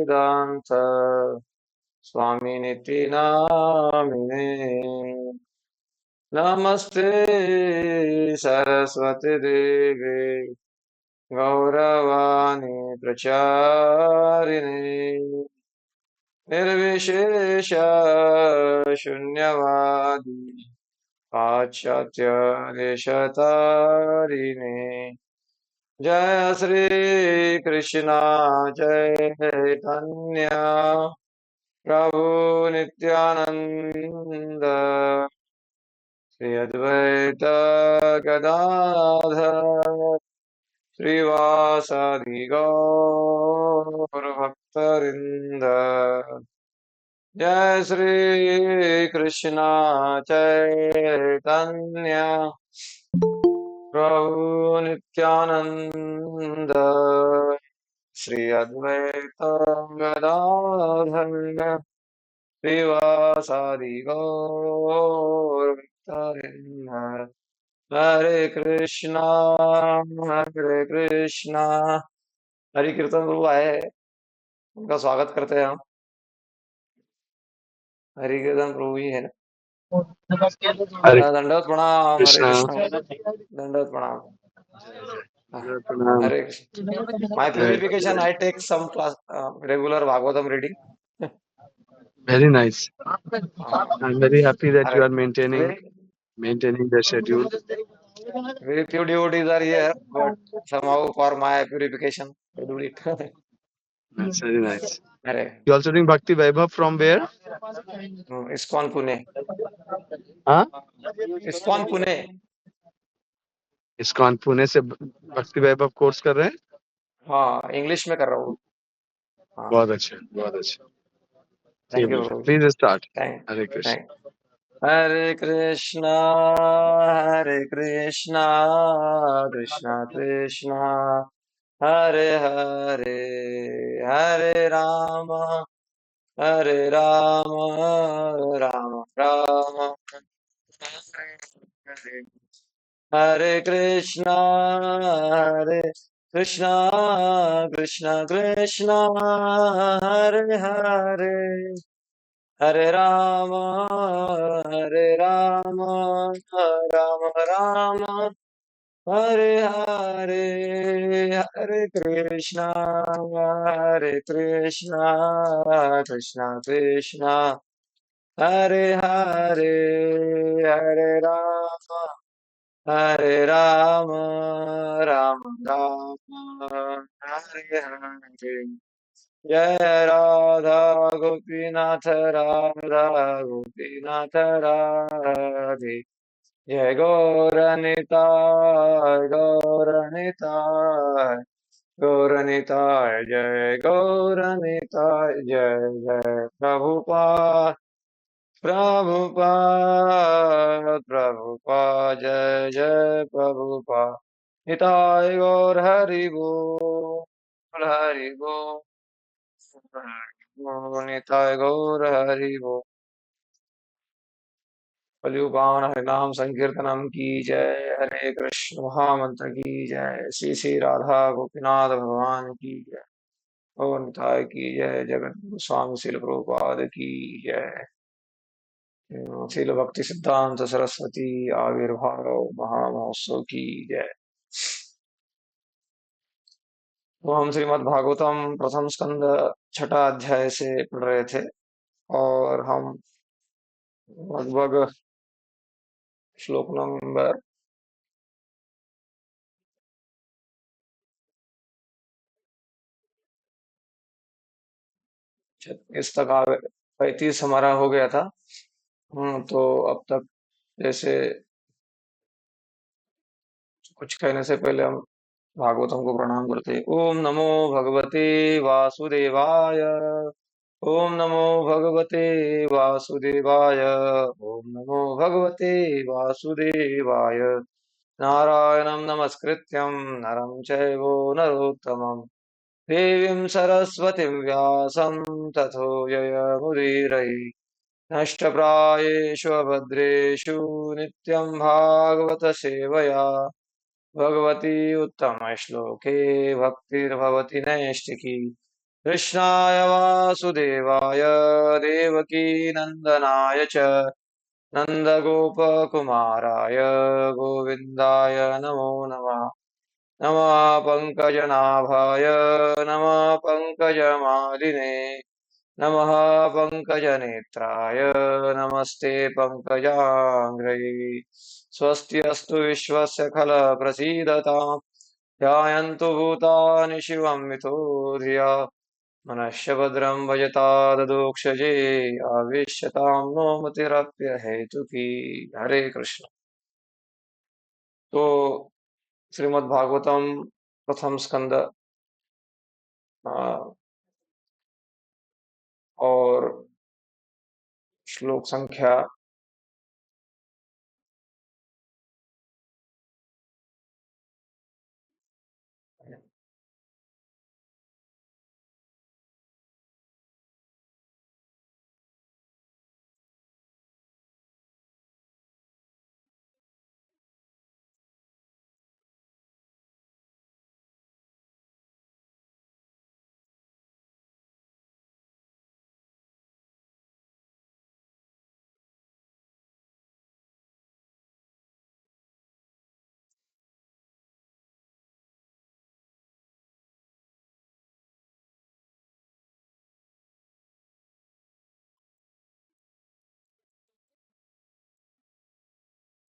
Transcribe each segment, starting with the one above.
वेदांत स्वामिनिति नामिने। नमस्ते सरस्वती देवे गौरवाणी प्रचारिणे निर्विशेष शून्यवादी पाश्चात्य देशतारिणे। जय श्री कृष्णा जय चैतन्य प्रभु नित्यानंद श्री अद्वैत गदाधर श्रीवासादि गौर भक्तवृंद। जय श्री कृष्णा चैतन्य प्रभु नित्यानंद श्री अद्वैत गदाधर श्रीवासादि गौर भक्तवृंद। हरे कृष्णा हरि कीर्तन गुरु आए हैं, उनका स्वागत करते हैं हम। हरि कीर्तन प्रभु ही है ना। हरे दंडवत प्रणाम। हरे कृष्णा। कृष्णा दंडवत प्रणाम। प्रणाम। Hare Krishna. My purification I take some class regular Bhagavatam reading. Very nice. I'm very happy that you are maintaining very the schedule. Very few devotees are here, but somehow for my purification I do it. That's very nice. अरे You also doing Bhakti Vaibhav from where? ISKCON Pune. हाँ? ISKCON Pune. ISKCON Pune से Bhakti Vaibhav course कर रहे हैं? हाँ English में कर रहा हूँ। हाँ बहुत अच्छा, बहुत अच्छा। Thank you. Please start. Thank Hare Krishna. Thank Hare Krishna Krishna Krishna Hare Hare Hare Ram Ram Ram Hare Hare. Hare Krishna Krishna Krishna Hare Hare Hare Ram Ram Hare Hare. Hare Krishna Krishna Hare Hare Hare Ram Ram Hare Hare. जय राधा गोपीनाथ राधा गोपीनाथ राधे। जय गौरनिताय जय गौरनिताय जय जय प्रभुपाद प्रभुपाद जय जय प्रभुपाद। निताय गौर हरि बोल हरि बोल निताय गौर हरि बोल। कलयुग पावन हरिनाम संकीर्तनम की जय। हरे कृष्ण महामंत्र की जय। श्री श्री राधा गोपीनाथ भगवान की जय। और निताय की जय। जगत गुरु स्वामी शिल प्रभुपाद की जय। शिल भक्ति सिद्धांत सरस्वती आविर्भाव महामहोत्सव की जय। तो हम श्रीमद् भागवतम प्रथम स्कंद छठा अध्याय से पढ़ रहे थे और हम लगभग श्लोक नंबर 36 तक आ गए। 35 हमारा हो गया था। तो अब तक जैसे कुछ कहने से पहले हम भागवतम को प्रणाम करते हैं। ओम नमो भगवते वासुदेवाय। ओम नमो भगवते वासुदेवाय। ओम नमो भगवते वासुदेवाय। नारायणं नमस्कृत्यं नरं चैव नरोत्तमं देवीं सरस्वतीं व्यासं ततो जयमुदीरये। नष्टप्रायेषु अभद्रेषु नित्यं भागवत सेवया भगवती उत्तमश्लोके भक्तिर्भवति नैष्टिकी। कृष्णाय वासुदेवाय देवकीनन्दनाय च नन्दगोपकुमाराय गोविन्दाय नमो नमः। नमः पङ्कजनाभाय नमः पङ्कजमालिने नमः पङ्कजनेत्राय नमस्ते पङ्कजाङ्घ्रये। स्वस्ति अस्तु विश्वस्य खलः प्रसीदताम् ध्यायन्तु भूतानि शिवं मिथो धिया मनश्च भद्रं भजता ददोक्षजे आवेश्यतां नो मतिरप्यहेतुकी। हरे कृष्ण। तो श्रीमद् भागवतम प्रथम स्कंद और श्लोक संख्या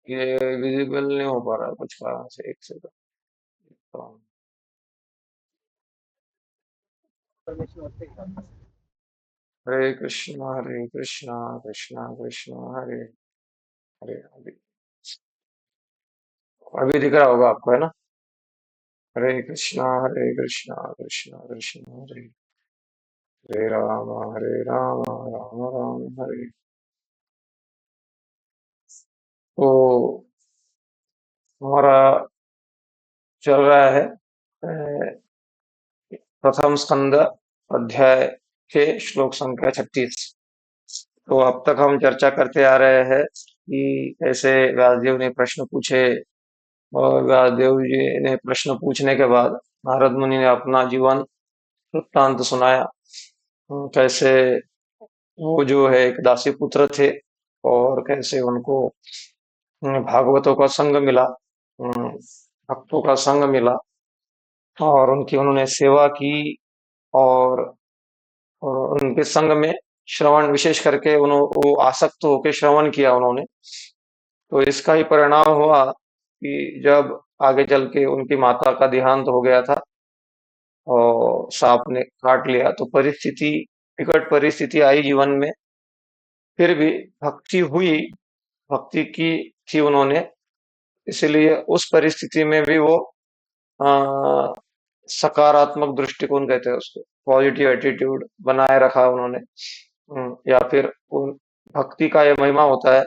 ये विजिबल नहीं हो पा रहा है कुछ कारण से। एक सेकंड। तो हरे कृष्णा कृष्णा कृष्णा हरे हरे हरे। अभी दिख रहा होगा आपको, है ना? हरे कृष्णा कृष्णा कृष्णा हरे हरे राम राम राम हरे। तो हमारा चल रहा है प्रथम स्कंद अध्याय के श्लोक संख्या 36। तो अब तक हम चर्चा करते आ रहे हैं कि कैसे व्यासदेव ने प्रश्न पूछे, और व्यासदेव जी ने प्रश्न पूछने के बाद नारद मुनि ने अपना जीवन वृत्तांत सुनाया। कैसे वो जो है एक दासी पुत्र थे, और कैसे उनको भागवतों का संग मिला, भक्तों का संग मिला, और उनकी उन्होंने सेवा की। और उनके संग में श्रवण, विशेष करके उन्होंने वो आसक्त होकर श्रवण किया उन्होंने। तो इसका ही परिणाम हुआ कि जब आगे चल के उनकी माता का देहांत हो गया था और सांप ने काट लिया, तो परिस्थिति, विकट परिस्थिति आई जीवन में, फिर भी भक्ति हुई, भक्ति की थी उन्होंने। इसलिए उस परिस्थिति में भी वो अ, सकारात्मक दृष्टिकोण कहते हैं उसको, पॉजिटिव एटीट्यूड बनाए रखा उन्होंने। या फिर उन भक्ति का ये महिमा होता है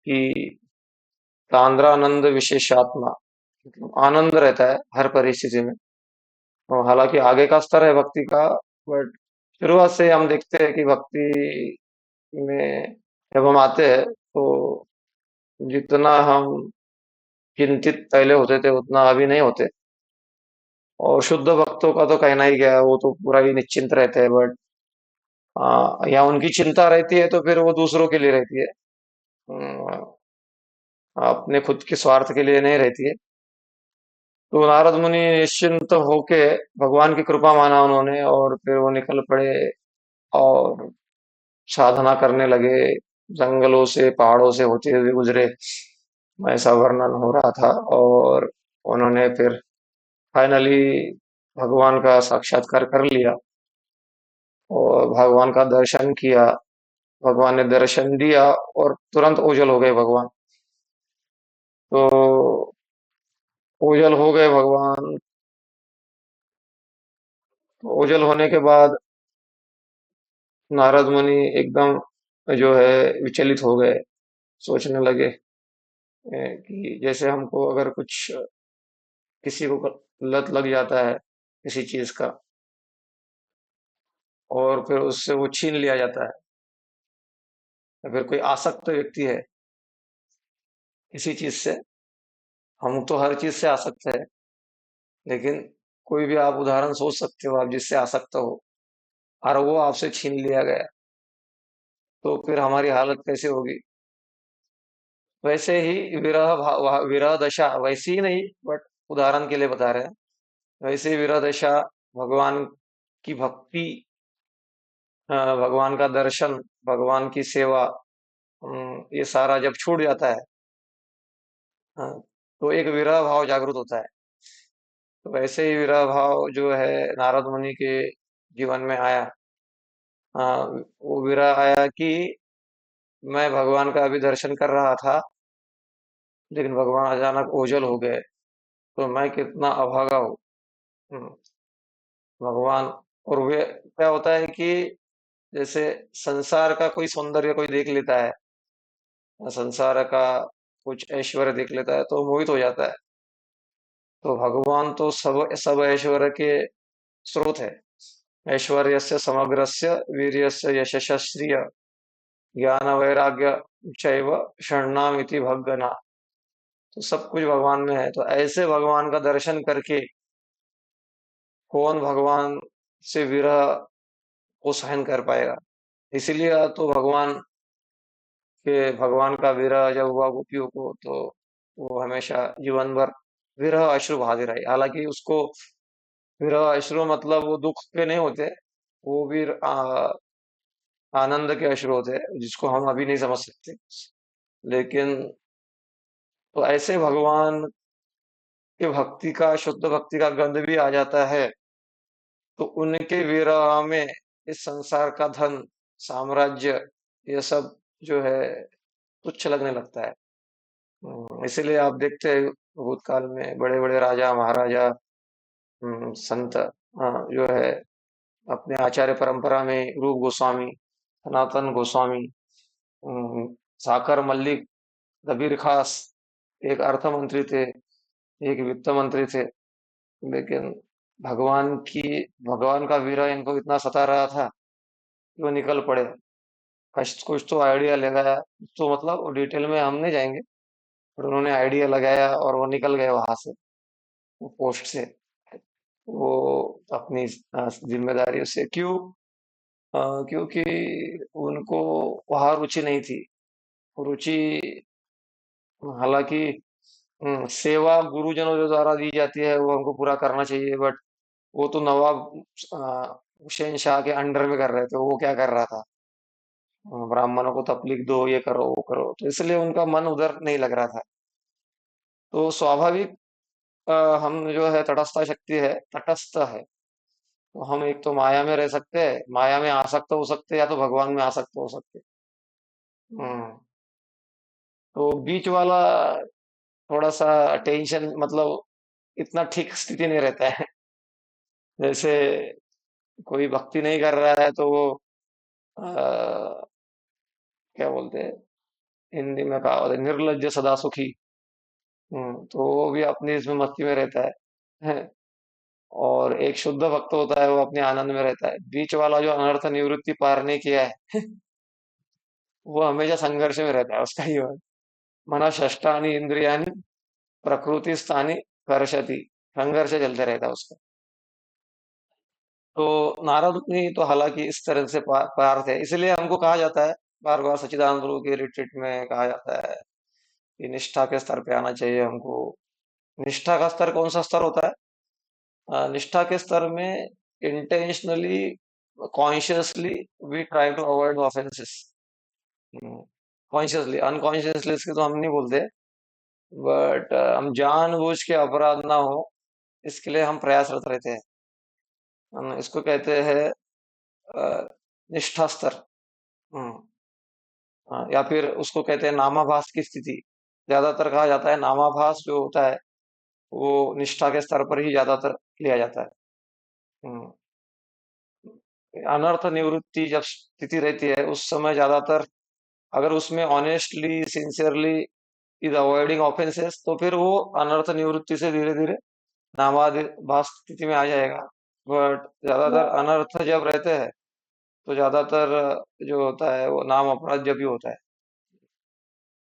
कि तांद्रानंद विशेषात्मा, मतलब आनंद रहता है हर परिस्थिति में। और हालांकि आगे का स्तर है भक्ति का, बट शुरुआत से हम देखते हैं कि भक्ति में जब हम आते हैं तो जितना हम चिंतित पहले होते थे उतना अभी नहीं होते। और शुद्ध भक्तों का तो कहना ही क्या है, वो तो पूरा ही निश्चिंत रहते हैं। बट या उनकी चिंता रहती है तो फिर वो दूसरों के लिए रहती है, अम, अपने खुद के स्वार्थ के लिए नहीं रहती है। तो नारद मुनि निश्चिंत होके भगवान की कृपा माना उन्होंने, और फिर वो निकल पड़े और साधना करने लगे। जंगलों से, पहाड़ों से होते हुए गुजरे, ऐसा वर्णन हो रहा था। और उन्होंने फिर फाइनली भगवान का साक्षात्कार कर लिया और भगवान का दर्शन किया। भगवान ने दर्शन दिया और तुरंत ओझल हो गए भगवान। तो ओझल हो गए भगवान। तो ओझल होने के बाद नारद मुनि एकदम जो है विचलित हो गए। सोचने लगे कि जैसे हमको अगर कुछ, किसी को लत लग जाता है किसी चीज का, और फिर उससे वो छीन लिया जाता है, या फिर कोई आसक्त व्यक्ति है किसी चीज से। हम तो हर चीज से आसक्त है, लेकिन कोई भी आप उदाहरण सोच सकते हो आप जिससे आसक्त हो। और वो आपसे छीन लिया गया, तो फिर हमारी हालत कैसे होगी? वैसे ही विरह दशा वैसी ही नहीं, बट उदाहरण के लिए बता रहे हैं। वैसे ही विरह दशा, भगवान की भक्ति, भगवान का दर्शन, भगवान की सेवा, ये सारा जब छूट जाता है, हाँ, तो एक विरह भाव जागृत होता है। तो वैसे ही विरह भाव जो है नारद मुनि के जीवन में आया। वो विरह आया कि मैं भगवान का अभी दर्शन कर रहा था, लेकिन भगवान अचानक ओझल हो गए, तो मैं कितना अभागा हूँ। हम्म, भगवान। और वे क्या होता है कि जैसे संसार का कोई सौंदर्य कोई देख लेता है, संसार का कुछ ऐश्वर्य देख लेता है तो मोहित हो जाता है। तो भगवान तो सब सब ऐश्वर्य के स्रोत है। ऐश्वर्यस्य समग्रस्य वीर्यस्य यशस्य श्रिय ज्ञान वैराग्य चैव षण्णाम इति भगना। तो सब कुछ भगवान में है। तो ऐसे भगवान का दर्शन करके कौन भगवान से विरह को सहन कर पाएगा? इसीलिए तो भगवान का विरह जब हुआ गोपियों को, तो वो हमेशा जीवन भर विरह अश्रु बहाते रहे। हालांकि उसको विरह अश्रु मतलब वो दुख के नहीं होते, वो भी आनंद के अश्रु होते हैं, जिसको हम अभी नहीं समझ सकते। लेकिन तो ऐसे भगवान के भक्ति का, शुद्ध भक्ति का गंध भी आ जाता है, तो उनके विरह में इस संसार का धन, साम्राज्य, ये सब जो है तुच्छ लगने लगता है। इसीलिए आप देखते हैं भूतकाल में बड़े बड़े राजा महाराजा, संत, जो है अपने आचार्य परंपरा में रूप गोस्वामी, सनातन गोस्वामी, अम, साकर मल्लिक, कबीर खास एक अर्थ मंत्री थे, एक वित्त मंत्री थे। लेकिन भगवान का विरह इनको इतना सता रहा था कि वो निकल पड़े। कुछ कुछ तो आइडिया लगाया, तो मतलब डिटेल में हम नहीं जाएंगे, पर उन्होंने आइडिया लगाया और वो निकल गए वहां से, वो पोस्ट से। वो अपनी जिम्मेदारियों से क्यों? क्योंकि उनको वहां रुचि नहीं थी। रुचि, हालांकि सेवा गुरुजनों के द्वारा दी जाती है वो हमको पूरा करना चाहिए, बट वो तो नवाब हुसैन शाह के अंडर में कर रहे थे। वो क्या कर रहा था? ब्राह्मणों को तकलीफ दो, ये करो वो करो, तो इसलिए उनका मन उधर नहीं लग रहा था। तो स्वाभाविक, अ, हम जो है तटस्थ शक्ति है, तटस्थ है। तो हम एक तो माया में रह सकते हैं, माया में आसक्त हो सकते हैं, या तो भगवान में आसक्त हो सकते हैं। तो बीच वाला थोड़ा सा टेंशन, मतलब इतना ठीक स्थिति नहीं रहता है। जैसे कोई भक्ति नहीं कर रहा है तो वो क्या बोलते हैं, हिंदी में कहावत है, निर्लज्ज सदा सुखी। तो वो भी अपनी इसमें मस्ती में रहता है। और एक शुद्ध भक्त होता है, वो अपने आनंद में रहता है। बीच वाला जो अनर्थ निवृत्ति पार नहीं किया है, वो हमेशा संघर्ष में रहता है। उसका ही मन षष्ठानी इंद्रियानी प्रकृति स्थानी कर्षति, संघर्ष चलते रहता है उसका। तो नारद मुनि तो हालांकि इस तरह से पार थे, इसलिए हमको कहा जाता है, बार बार सच्चिदानंद गुरु के रिट्रीट में कहा जाता है कि निष्ठा के स्तर पे आना चाहिए हमको। निष्ठा का स्तर कौन सा स्तर होता है? निष्ठा के स्तर में intentionally, consciously we try to avoid offences. Consciously, unconsciously इसके तो हम नहीं बोलते, बट हम जानबूझ के अपराध ना हो, इसके लिए हम प्रयासरत रहते हैं। हम इसको कहते हैं अ, निष्ठा स्तर। हम्म, या फिर उसको कहते हैं नामाभास की स्थिति। ज्यादातर कहा जाता है नामाभास जो होता है वो निष्ठा के स्तर पर ही ज्यादातर लिया जाता है। हम्म, अनर्थ निवृत्ति जब स्थिति रहती है, उस समय ज्यादातर अगर उसमें honestly, sincerely is avoiding offences, तो फिर वो अनर्थ निवृत्ति से धीरे धीरे नामाभास स्थिति में आ जाएगा। बट ज्यादातर अनर्थ जब रहते हैं, तो ज्यादातर जो होता है वो नाम अपराध जब भी होता है।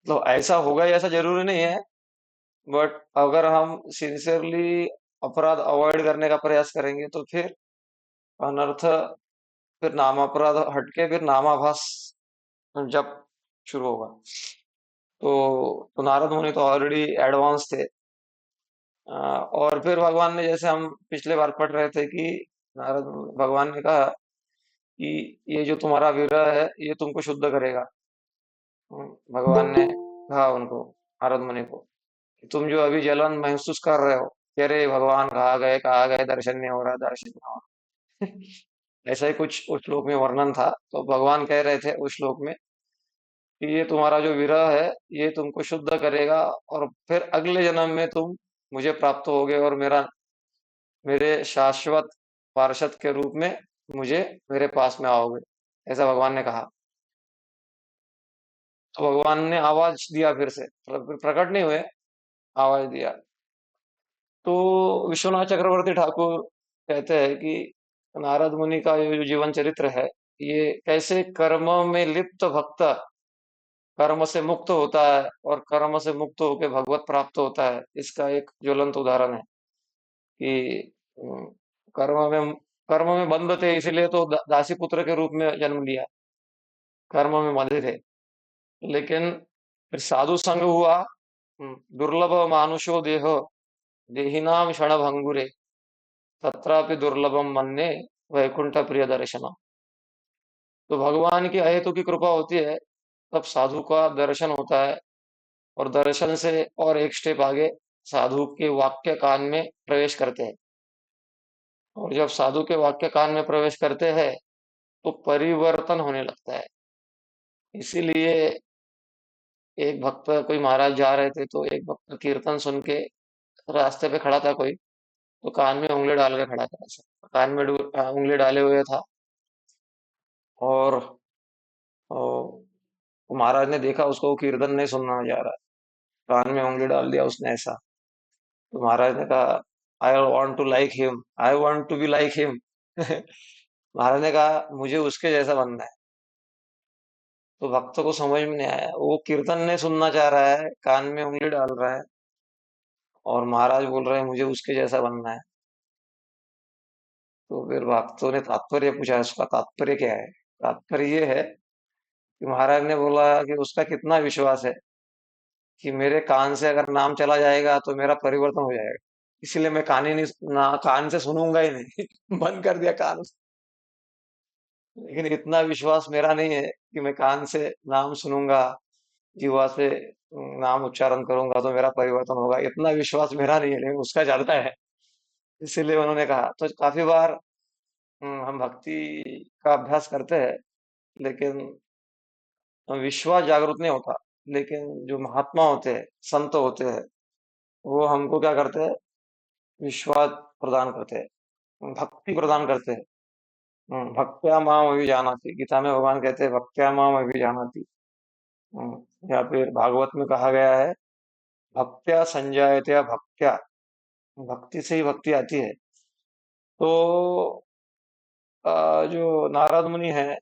तो ऐसा होगा ही ऐसा जरूरी नहीं है, बट अगर हम सिंसियरली अपराध अवॉइड करने का प्रयास करेंगे तो फिर अनर्थ फिर नामापराध हटके फिर नामाभास जब शुरू होगा। तो नारद मुनि तो ऑलरेडी एडवांस थे। और फिर भगवान ने, जैसे हम पिछले बार पढ़ रहे थे कि नारद भगवान ने कहा कि ये जो तुम्हारा विरह है ये तुमको शुद्ध करेगा। भगवान ने कहा उनको, नारद मुनि को, कि तुम जो अभी जलन महसूस कर रहे हो कि अरे भगवान कहाँ गए, दर्शन नहीं हो रहा, दर्शन नहीं हो रहा। ऐसा ही कुछ उस श्लोक में वर्णन था। तो भगवान कह रहे थे उस श्लोक में कि ये तुम्हारा जो विरह है ये तुमको शुद्ध करेगा, और फिर अगले जन्म में तुम मुझे प्राप्त होगे और मेरे शाश्वत पार्षद के रूप में मुझे मेरे पास में आओगे, ऐसा भगवान ने कहा। तो भगवान ने आवाज दिया फिर से, मतलब फिर प्रकट नहीं हुए, आवाज दिया। तो विश्वनाथ चक्रवर्ती ठाकुर कहते हैं कि नारद मुनि का ये जो जीवन चरित्र है, ये कैसे कर्म में लिप्त भक्त कर्म से मुक्त होता है और कर्म से मुक्त होकर भगवत प्राप्त होता है, इसका एक ज्वलंत उदाहरण है कि कर्म में बंध थे, इसलिए तो दासी पुत्र के रूप में जन्म लिया, कर्म में बंधे थे। लेकिन फिर साधु संग हुआ। दुर्लभ मानुषो देहो देहिनाम क्षण भंगुरे तत्रापि दुर्लभम मन्ये वैकुंठ प्रिय दर्शनम। तो भगवान की अहेतु की कृपा होती है, तब साधु का दर्शन होता है, और दर्शन से और एक स्टेप आगे साधु के वाक्य कान में प्रवेश करते हैं। और जब साधु के वाक्य कान में प्रवेश करते हैं तो परिवर्तन होने लगता है। इसीलिए एक भक्त, कोई महाराज जा रहे थे तो एक भक्त कीर्तन सुन के रास्ते पे खड़ा था कोई, तो कान में उंगली डाल के खड़ा था ऐसा, कान में उंगली डाले हुए था। और महाराज ने देखा उसको, वो कीर्तन नहीं सुनना जा रहा, कान में उंगली डाल दिया उसने ऐसा। तो महाराज ने कहा, I want to like him, I want to be like him. महाराज ने कहा मुझे उसके जैसा बनना है। तो भक्त को समझ में नहीं आया, वो कीर्तन नहीं सुनना चाह रहा है, कान में उंगली डाल रहा है, और महाराज बोल रहे हैं मुझे उसके जैसा बनना है। तो फिर भक्तों ने तात्पर्य पूछा, उसका तात्पर्य क्या है? तात्पर्य ये है कि महाराज ने बोला कि उसका कितना विश्वास है कि मेरे कान से अगर नाम चला जाएगा तो मेरा परिवर्तन हो जाएगा, इसलिए मैं कान ही नहीं, ना कान से सुनूंगा ही नहीं। बंद कर दिया कान। लेकिन इतना विश्वास मेरा नहीं है कि मैं कान से नाम सुनूंगा, जीवा से नाम उच्चारण करूंगा तो मेरा परिवर्तन होगा, इतना विश्वास मेरा नहीं है, लेकिन उसका ज्यादा है। इसीलिए उन्होंने कहा। तो काफी बार हम भक्ति का अभ्यास करते हैं, लेकिन विश्वास जागृत नहीं होता। लेकिन जो महात्मा होते हैं, संत होते हैं, वो हमको क्या करते हैं? विश्वास प्रदान करते हैं, भक्ति प्रदान करते हैं। भक्त्या माम अभिजानाति, गीता में भगवान कहते हैं भक्त्या माम अभिजानाति। या फिर भागवत में कहा गया है भक्त्या संजायते भक्त्या, भक्ति से ही भक्ति आती है। तो जो नारद मुनि है,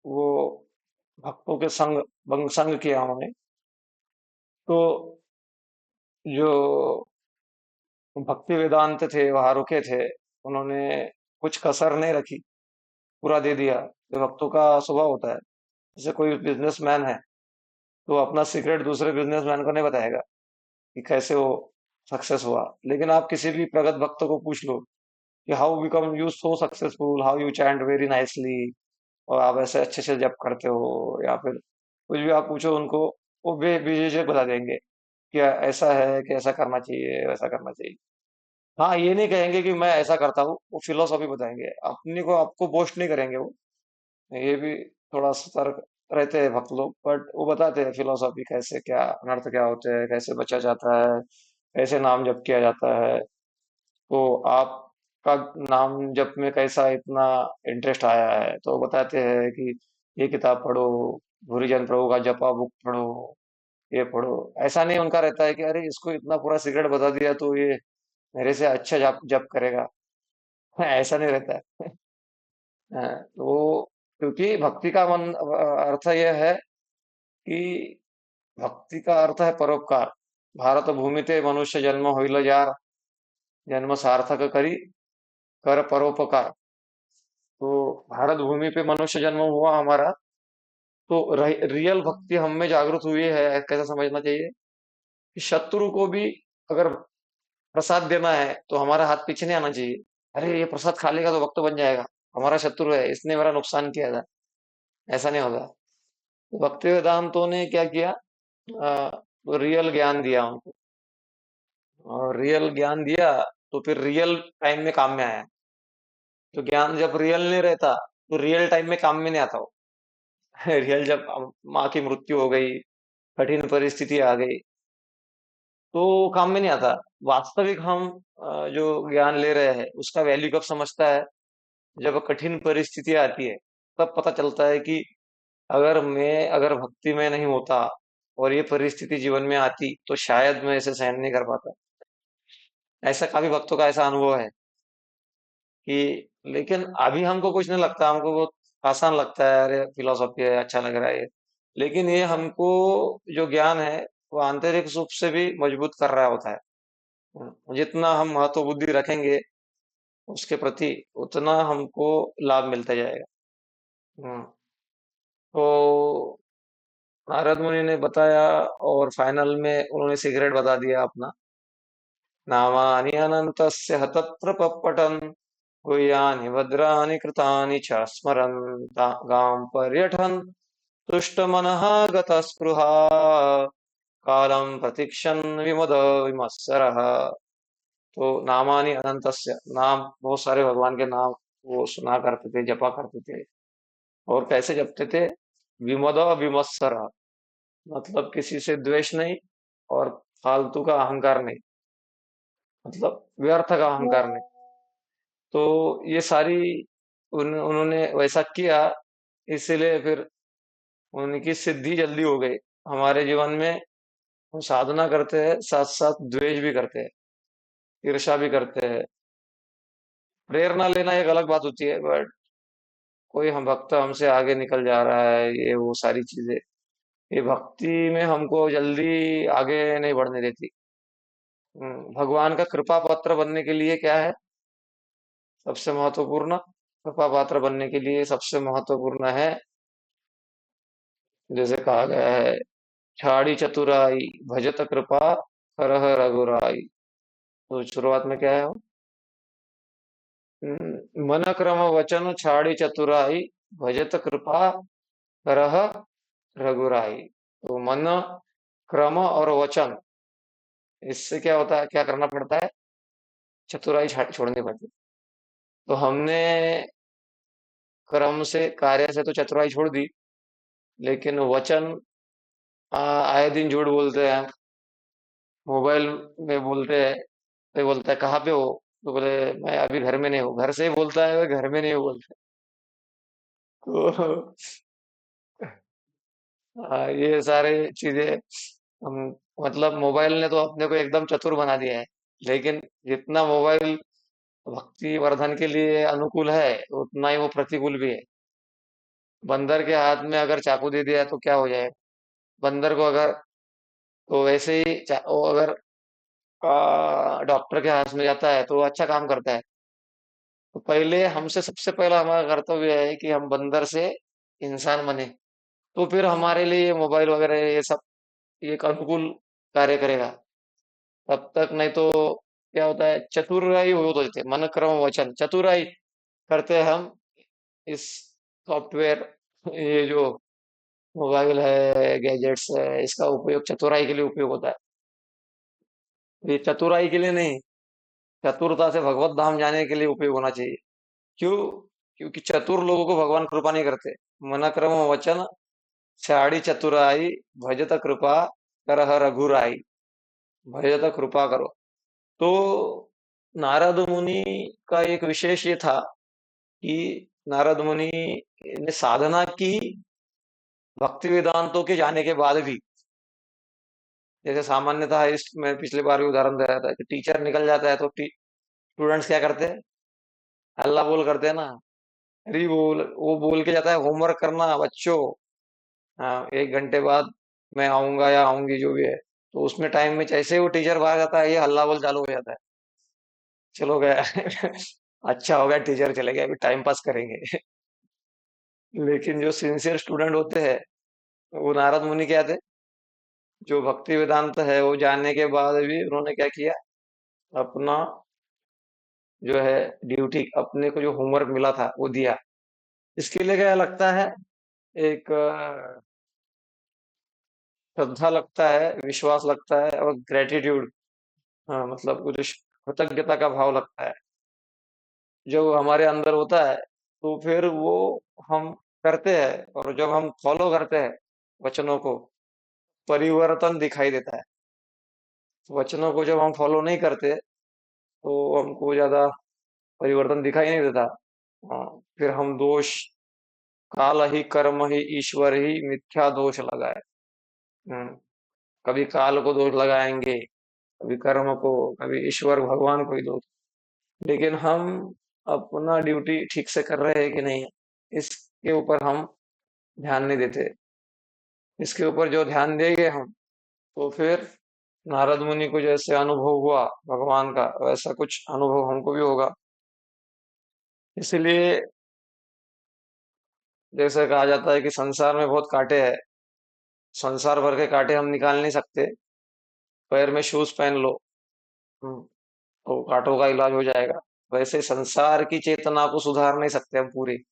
वो भक्तों के संग भंग संग किया उन्होंने। तो जो भक्ति वेदांत थे वहां रुके थे, उन्होंने कुछ कसर नहीं रखी, पूरा दे दिया। जो भक्तों का स्वभाव होता है, जैसे कोई बिजनेसमैन है तो अपना सीक्रेट दूसरे बिजनेसमैन को नहीं बताएगा कि कैसे वो सक्सेस हुआ। लेकिन आप किसी भी प्रगत भक्त को पूछ लो कि how become you so successful, how you chant very nicely, और आप ऐसे अच्छे से जप करते हो, या फिर कुछ भी आप पूछो उनको, वो बेझिझक बता देंगे कि ऐसा है, कि ऐसा करना चाहिए, वैसा करना चाहिए। हाँ, ये नहीं कहेंगे कि मैं ऐसा करता हूँ, वो फिलोसॉफी बताएंगे अपने को, आपको बोस्ट नहीं करेंगे वो। ये भी थोड़ा सतर्क रहते हैं भक्त लोग, बट वो बताते हैं फिलोसॉफी, कैसे क्या अनर्थ क्या होते हैं, कैसे बचा जाता है, कैसे नाम जप किया जाता है। तो आपका नाम जप में कैसा इतना इंटरेस्ट आया है, तो बताते हैं कि ये किताब पढ़ो, भूरिजन प्रभु का जपा बुक पढ़ो, ये पढ़ो। ऐसा नहीं उनका रहता है कि अरे इसको इतना पूरा सीक्रेट बता दिया तो ये मेरे से अच्छा जप जप करेगा। ऐसा नहीं रहता है। तो क्योंकि भक्ति का मन अर्थ यह है कि भक्ति का अर्थ है परोपकार। भारत भूमि ते मनुष्य जन्म होइल जार, जन्म सार्थक करी कर परोपकार। तो भारत भूमि पे मनुष्य जन्म हुआ हमारा, तो रियल भक्ति हम में जागृत हुई है। कैसा समझना चाहिए कि शत्रु को भी अगर प्रसाद देना है तो हमारा हाथ पीछे नहीं आना चाहिए। अरे ये प्रसाद खा लेगा तो भक्त बन जाएगा, हमारा शत्रु है, इसने मेरा नुकसान किया था, ऐसा नहीं होगा। तो भक्ति वेदांतों ने क्या किया, रियल ज्ञान दिया उनको, और रियल ज्ञान दिया तो फिर रियल टाइम में काम में आया। तो ज्ञान जब रियल नहीं रहता तो रियल टाइम में काम में नहीं आता वो। रियल जब माँ की मृत्यु हो गई, कठिन परिस्थिति आ गई, तो काम में नहीं आता। वास्तविक हम जो ज्ञान ले रहे हैं उसका वैल्यू कब समझता है, जब कठिन परिस्थिति आती है, तब पता चलता है कि अगर भक्ति में नहीं होता और ये परिस्थिति जीवन में आती तो शायद मैं इसे सहन नहीं कर पाता। ऐसा काफी भक्तों का ऐसा अनुभव है कि, लेकिन अभी हमको कुछ नहीं लगता, हमको बहुत आसान लगता है, अरे फिलोसॉफी है, अच्छा लग रहा है ये। लेकिन ये हमको जो ज्ञान है वो आंतरिक रूप से भी मजबूत कर रहा होता है। जितना हम महत्व बुद्धि रखेंगे उसके प्रति, उतना हमको लाभ मिलता जाएगा। हम्म, तो नारद मुनि ने बताया, और फाइनल में उन्होंने सिगरेट बता दिया अपना। नामानि अनन्तस्य हतत्र पट्टन् गुह्यानि भद्राणि कृतानि च स्मरन् गां पर्यटन् तुष्टमनः गतस्पृहा कालं प्रतीक्षन् विमद विमत्सरः। तो नामानि अनंतस्य, नाम बहुत सारे भगवान के नाम वो सुना करते थे, जपा करते थे। और कैसे जपते थे, विमद विमत्सर, मतलब किसी से द्वेष नहीं, और फालतू का अहंकार नहीं, मतलब व्यर्थ का अहंकार नहीं। तो ये सारी उन्होंने वैसा किया, इसलिए फिर उनकी सिद्धि जल्दी हो गई। हमारे जीवन में हम साधना करते हैं, साथ साथ द्वेष भी करते हैं, ईर्ष्या भी करते हैं। प्रेरणा लेना एक अलग बात होती है, बट कोई हम भक्त हमसे आगे निकल जा रहा है, ये वो सारी चीजें, ये भक्ति में हमको जल्दी आगे नहीं बढ़ने देती। भगवान का कृपा पात्र बनने के लिए क्या है सबसे महत्वपूर्ण, कृपा पात्र बनने के लिए सबसे महत्वपूर्ण है, जैसे कहा गया है, ठाड़ी चतुराई भजत कृपा करह रघुराई। तो शुरुआत में क्या है वो, मन क्रम वचन छाड़ी चतुराई भजत कृपा करह रघुराई। तो मन, क्रम और वचन, इससे क्या होता है, क्या करना पड़ता है, चतुराई छोड़नी पड़ती है। तो हमने क्रम से, कार्य से तो चतुराई छोड़ दी, लेकिन वचन, आए दिन झूठ बोलते हैं, मोबाइल में बोलते हैं। कोई बोलता है कहाँ पे हो, तो बोले मैं अभी घर में नहीं हूँ, घर से ही बोलता है, वो घर में नहीं हूँ बोलते। तो ये सारे चीजें हम, मतलब मोबाइल ने तो अपने को एकदम चतुर बना दिया है। लेकिन जितना मोबाइल भक्ति वर्धन के लिए अनुकूल है, उतना ही वो प्रतिकूल भी है। बंदर के हाथ में अगर चाकू दे दिया तो क्या हो जाएगा, बंदर को अगर, तो वैसे ही वो अगर डॉक्टर के हाथ में जाता है तो वो अच्छा काम करता है। तो पहले हमसे, सबसे पहला हमारा कर्तव्य है कि हम बंदर से इंसान बने, तो फिर हमारे लिए ये मोबाइल वगैरह ये सब ये एक अनुकूल कार्य करेगा। तब तक नहीं तो क्या होता है, चतुराई हो तो देते, मन क्रम वचन चतुराई करते हैं हम। इस सॉफ्टवेयर, ये जो मोबाइल है, गैजेट्स है, इसका उपयोग चतुराई के लिए उपयोग होता है, ये चतुराई के लिए नहीं, चतुरता से भगवत धाम जाने के लिए उपयोग होना चाहिए। क्यों, क्योंकि चतुर लोगों को भगवान कृपा नहीं करते। मन क्रम वचन छाड़ी चतुराई भजत कृपा करह रघुराई, भजत कृपा करो। तो नारद मुनि का एक विशेष ये था कि नारद मुनि ने साधना की भक्ति वेदांतों के जाने के बाद भी। जैसे सामान्यतः इस, मैं पिछले बार भी उदाहरण दे रहा था कि टीचर निकल जाता है तो स्टूडेंट्स क्या करते हैं, हल्ला बोल करते हैं ना, अरे बोल, वो बोल के जाता है होमवर्क करना बच्चों, हाँ 1 घंटे बाद मैं आऊंगा या आऊंगी जो भी है। तो उसमें टाइम में जैसे ही वो टीचर बाहर जाता है, ये हल्ला बोल चालू हो जाता है, चलो गया। अच्छा हो गया टीचर चले गए, अभी टाइम पास करेंगे। लेकिन जो सिंसियर स्टूडेंट होते हैं, वो नारद मुनि क्या थे, जो भक्ति वेदांत है वो जानने के बाद भी उन्होंने क्या किया, अपना जो है ड्यूटी, अपने को जो होमवर्क मिला था वो दिया। इसके लिए क्या लगता है, एक श्रद्धा लगता है, विश्वास लगता है, और ग्रेटिट्यूड, हाँ मतलब कुछ कृतज्ञता का भाव लगता है जो हमारे अंदर होता है। तो फिर वो हम करते हैं, और जब हम फॉलो करते हैं वचनों को, परिवर्तन दिखाई देता है। वचनों को जब हम फॉलो नहीं करते तो हमको ज्यादा परिवर्तन दिखाई नहीं देता। हाँ, फिर हम दोष, काल ही कर्म ही ईश्वर ही मिथ्या दोष लगाए। हम्म, कभी काल को दोष लगाएंगे, कभी कर्म को, कभी ईश्वर भगवान को ही दोष। लेकिन हम अपना ड्यूटी ठीक से कर रहे हैं कि नहीं, इसके ऊपर हम ध्यान नहीं देते। इसके ऊपर जो ध्यान देंगे हम, तो फिर नारद मुनि को जैसे अनुभव हुआ भगवान का, वैसा कुछ अनुभव हमको भी होगा। इसलिए जैसे कहा जाता है कि संसार में बहुत कांटे हैं, संसार भर के कांटे हम निकाल नहीं सकते। पैर में शूज पहन लो, तो कांटों का इलाज हो जाएगा। वैसे संसार की चेतना को सुधार नहीं सकते हम पूरी।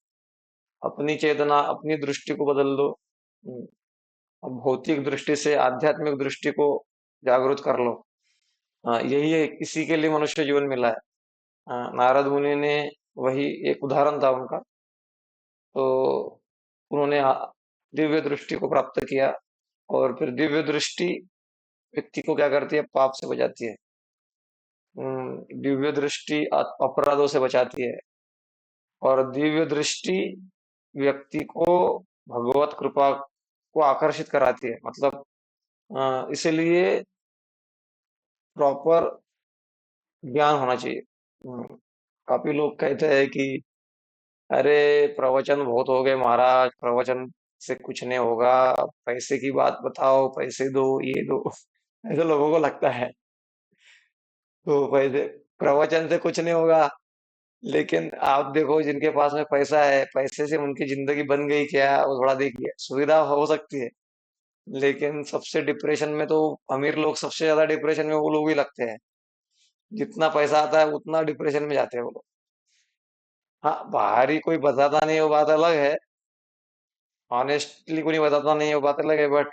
अपनी चेतना, अपनी दृष्टि को बदल दो। हम्म, अब भौतिक दृष्टि से आध्यात्मिक दृष्टि को जागृत कर लो। हाँ, यही है, इसी के लिए मनुष्य जीवन मिला है। हाँ, नारद मुनि ने, वही एक उदाहरण था उनका। तो उन्होंने दिव्य दृष्टि को प्राप्त किया, और फिर दिव्य दृष्टि व्यक्ति को क्या करती है, पाप से बचाती है। दिव्य दृष्टि अपराधों से बचाती है, और दिव्य दृष्टि व्यक्ति को भगवत कृपा को आकर्षित कराती है। मतलब इसीलिए प्रॉपर ज्ञान होना चाहिए। काफी लोग कहते हैं कि अरे प्रवचन बहुत हो गए महाराज, प्रवचन से कुछ नहीं होगा, पैसे की बात बताओ, पैसे दो, ये दो। ऐसे लोगों को लगता है। तो पैसे, प्रवचन से कुछ नहीं होगा। लेकिन आप देखो जिनके पास में पैसा है, पैसे से उनकी जिंदगी बन गई क्या, वो थोड़ा देखिए, सुविधा हो सकती है। लेकिन सबसे डिप्रेशन में तो, अमीर लोग सबसे ज्यादा डिप्रेशन में वो लोग ही लगते हैं। जितना पैसा आता है उतना डिप्रेशन में जाते हैं वो लोग। हाँ, बाहरी कोई बताता नहीं, वो बात अलग है। ऑनेस्टली कोई बताता नहीं, वो बात अलग है। बट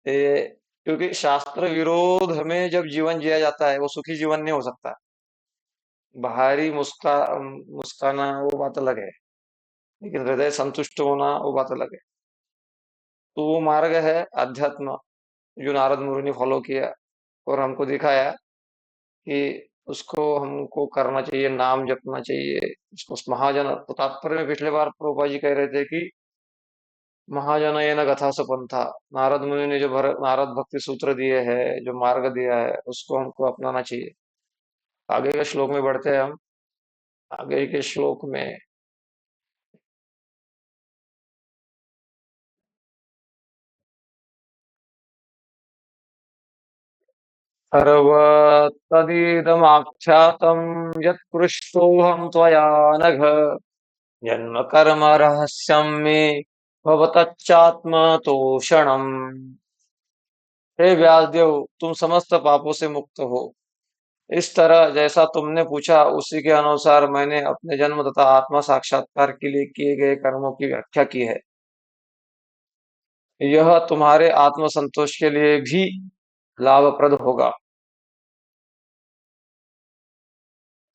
ये, क्योंकि शास्त्र विरोध में जब जीवन जिया जाता है, वो सुखी जीवन नहीं हो सकता। बाहरी मुस्काना वो बात अलग है, लेकिन हृदय संतुष्ट होना वो बात अलग है। तो वो मार्ग है अध्यात्म, जो नारद मुनि ने फॉलो किया और हमको दिखाया कि उसको हमको करना चाहिए, नाम जपना चाहिए उसको। महाजन तो तात्पर्य में पिछले बार प्रभुपा जी कह रहे थे कि महाजनयन कथा सुपंथा, नारद मुनि ने जो नारद भक्ति सूत्र दिए हैं, जो मार्ग दिया है, उसको हमको अपनाना चाहिए। आगे के श्लोक में बढ़ते हैं हम। आगे के श्लोक में, सर्वतदिदमाख्यातं यत्पृष्टोऽहं त्वया नघ, जन्म कर्म रहस्यं मे भवतच्चात्मतोषणम्। हे व्यासदेव, तुम समस्त पापों से मुक्त हो। इस तरह जैसा तुमने पूछा, उसी के अनुसार मैंने अपने जन्म तथा आत्मा साक्षात्कार के लिए किए गए कर्मों की व्याख्या की है। यह तुम्हारे आत्म संतोष के लिए भी लाभप्रद होगा।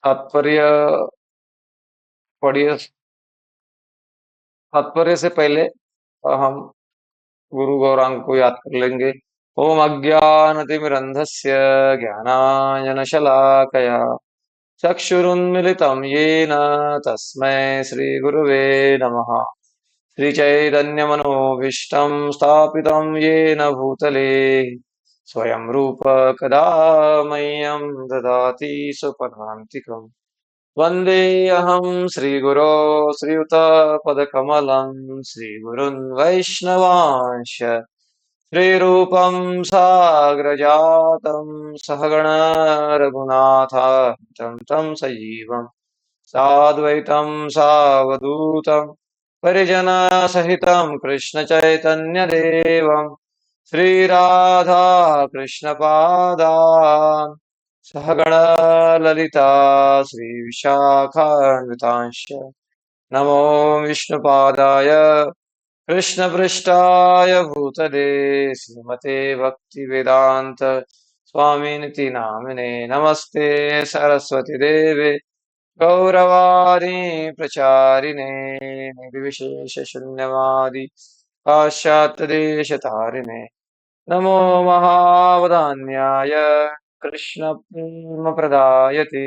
तात्पर्य पढ़िए। तात्पर्य से पहले हम गुरु गौरांग को याद कर लेंगे। ओम अज्ञानतिमिरन्धस्य ज्ञानाञ्जनशलाकया चक्षुरुन्मिलितं येन तस्मै श्रीगुरवे नमः। श्रीचैतन्यमनोभीष्टं स्थापितं येन भूतले स्वयं रूप कदा मह्यं ददाति स्वपदान्तिकम्। वन्देऽहं श्रीगुरो श्रीयुतपदकमलं श्रीगुरुन् वैष्णवांश श्रीरूपं साग्रजातं सहगण रघुनाथान्वितं तं सजीवम् साद्वैतं सावधूतं परिजनसहितं कृष्णचैतन्यदेवं श्रीराधा कृष्णपादान् सहगण ललिता श्रीविशाखान्वितांश्च नमो विष्णुपादाय कृष्णपृष्ठाय भूतले श्रीमते भक्तिवेदान्त स्वामिनिति नामिने नमस्ते सरस्वती देवे गौरवाणी प्रचारिणे निर्विशेषशून्यवादी पाश्चात्यदेशतारिणे नमो महावदान्याय कृष्णप्रेमप्रदायते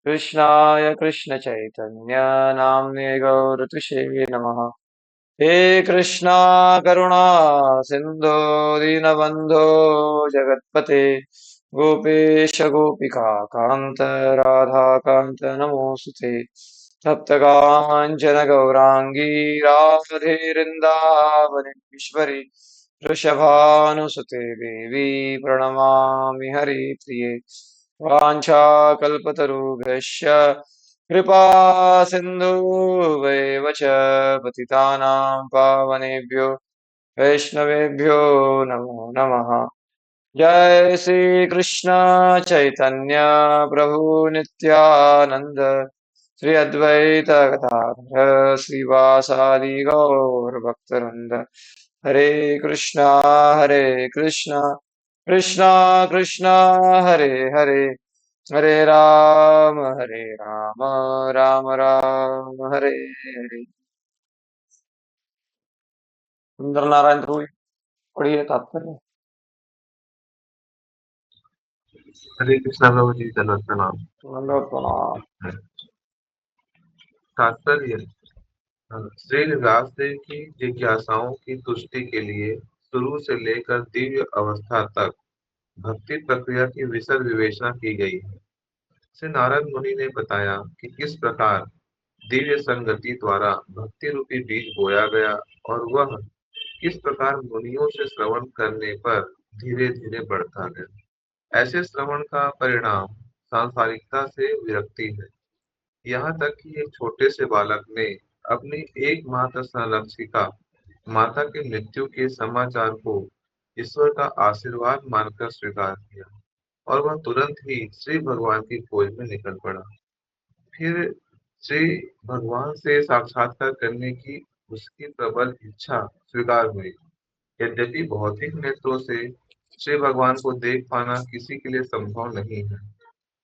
कृष्णाय कृष्णचैतन्य नाम्ने गौरतुषे नमः हे कृष्णा करुणा सिन्धो दीनबन्धो जगत्पते गोपेश गोपिका कान्त राधाकान्त नमोऽस्तुते सप्तकाञ्चन गौराङ्गी राधे वृन्दावनेश्वरि वृषभानुसुते देवी प्रणमामि हरिप्रिये वाञ्छाकल्पतरुभ्यश्च कृपा सिन्धुवैव च पतितानां पावनेभ्यो वैष्णवेभ्यो नमो नमः जय श्री कृष्ण चैतन्य प्रभु नित्यानंद श्री अद्वैत गदाधर श्रीवासादि गौर भक्तवृंद हरे हरे कृष्णा कृष्णा कृष्णा हरे हरे हरे राम राम राम हरे हरे सुंदर नारायण ध्रुव पढ़िए तात्पर्य। हरे कृष्णा प्रभु जी दंडवत प्रणाम। दंडवत प्रणाम। तात्पर्य श्री व्यासदेव की जिज्ञासाओं की तुष्टि के लिए शुरू से लेकर दिव्य अवस्था तक भक्ति प्रक्रिया की विशद विवेचना की गई है। श्री नारद मुनि ने बताया कि किस प्रकार दिव्य संगति द्वारा भक्ति रूपी बीज बोया गया और वह किस प्रकार मुनियों से श्रवण करने पर धीरे धीरे बढ़ता गया। ऐसे श्रवण का परिणाम सांसारिकता से विरक्ति है। यहाँ तक कि एक छोटे से बालक ने अपनी एकमात्र संरक्षिका माता की मृत्यु के समाचार को ईश्वर का आशीर्वाद मानकर स्वीकार किया और वह तुरंत ही श्री भगवान की खोज में निकल पड़ा। फिर श्री भगवान से साक्षात्कार करने की उसकी प्रबल इच्छा स्वीकार हुई। यद्यपि भौतिक नेत्रों से श्री भगवान को देख पाना किसी के लिए संभव नहीं है।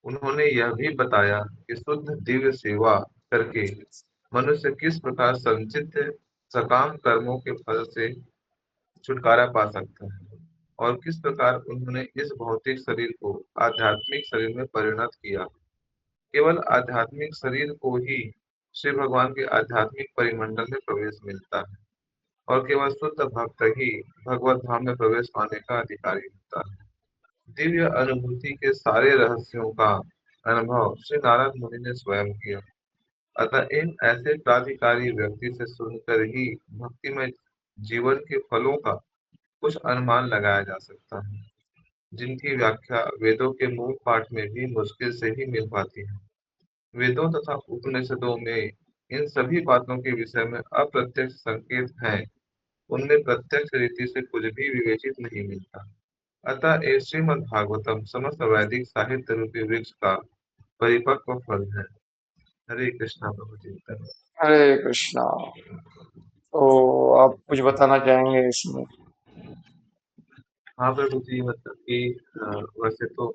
उन्होंने यह भी बताया कि शुद्ध दिव्य सेवा करके मनुष्य किस प्रकार संचित सकाम कर्मों के फल से छुटकारा पा सकता है और किस प्रकार उन्होंने इस भौतिक शरीर को आध्यात्मिक शरीर में परिणत किया। केवल आध्यात्मिक शरीर को ही श्री भगवान के आध्यात्मिक परिमंडल में प्रवेश मिलता है और केवल शुद्ध भक्त ही भगवत धाम में प्रवेश पाने का अधिकारी होता है। दिव्य अनुभूति के सारे रहस्यों का अनुभव श्री नारद मुनि ने स्वयं किया। अतः इन ऐसे प्राधिकारी व्यक्ति से सुनकर ही भक्ति में जीवन के फलों का कुछ अनुमान लगाया जा सकता है, जिनकी व्याख्या वेदों के मूल पाठ में भी मुश्किल से ही मिल पाती है। वेदों तथा उपनिषदों में इन सभी बातों के विषय में अप्रत्यक्ष संकेत हैं। उनमें प्रत्यक्ष रीति से कुछ भी विवेचित नहीं मिलता। अतः ये श्रीमद् भागवतम समस्त वैदिक साहित्य रूपी वृक्ष का परिपक्व फल है। हरे कृष्णा प्रभु जी धन्यवाद। हरे कृष्णा। तो आप कुछ बताना चाहेंगे इसमें? हाँ प्रभु जी, मतलब कि वैसे तो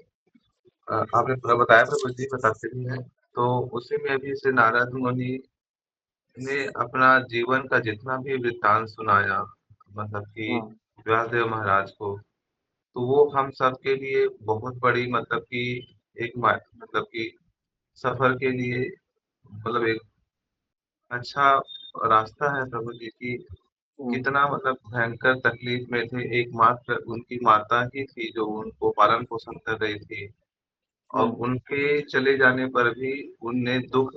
आपने पूरा बताया प्रभु जी, बताते भी हैं। तो उसी में भी श्री नारद मुनि ने अपना जीवन का जितना भी वृत्तांत सुनाया, मतलब कि हम्म व्यासदेव महाराज को, तो वो हम सब के लिए बहुत बड़ी, मतलब कि एक मतलब कि सफर के लिए, मतलब एक अच्छा रास्ता है प्रभु जी की। हम्म कितना मतलब भयंकर तकलीफ में थे, एकमात्र उनकी माता ही थी जो उनको पालन पोषण कर रही थी। और हम्म उनके चले जाने पर भी उन्हें दुख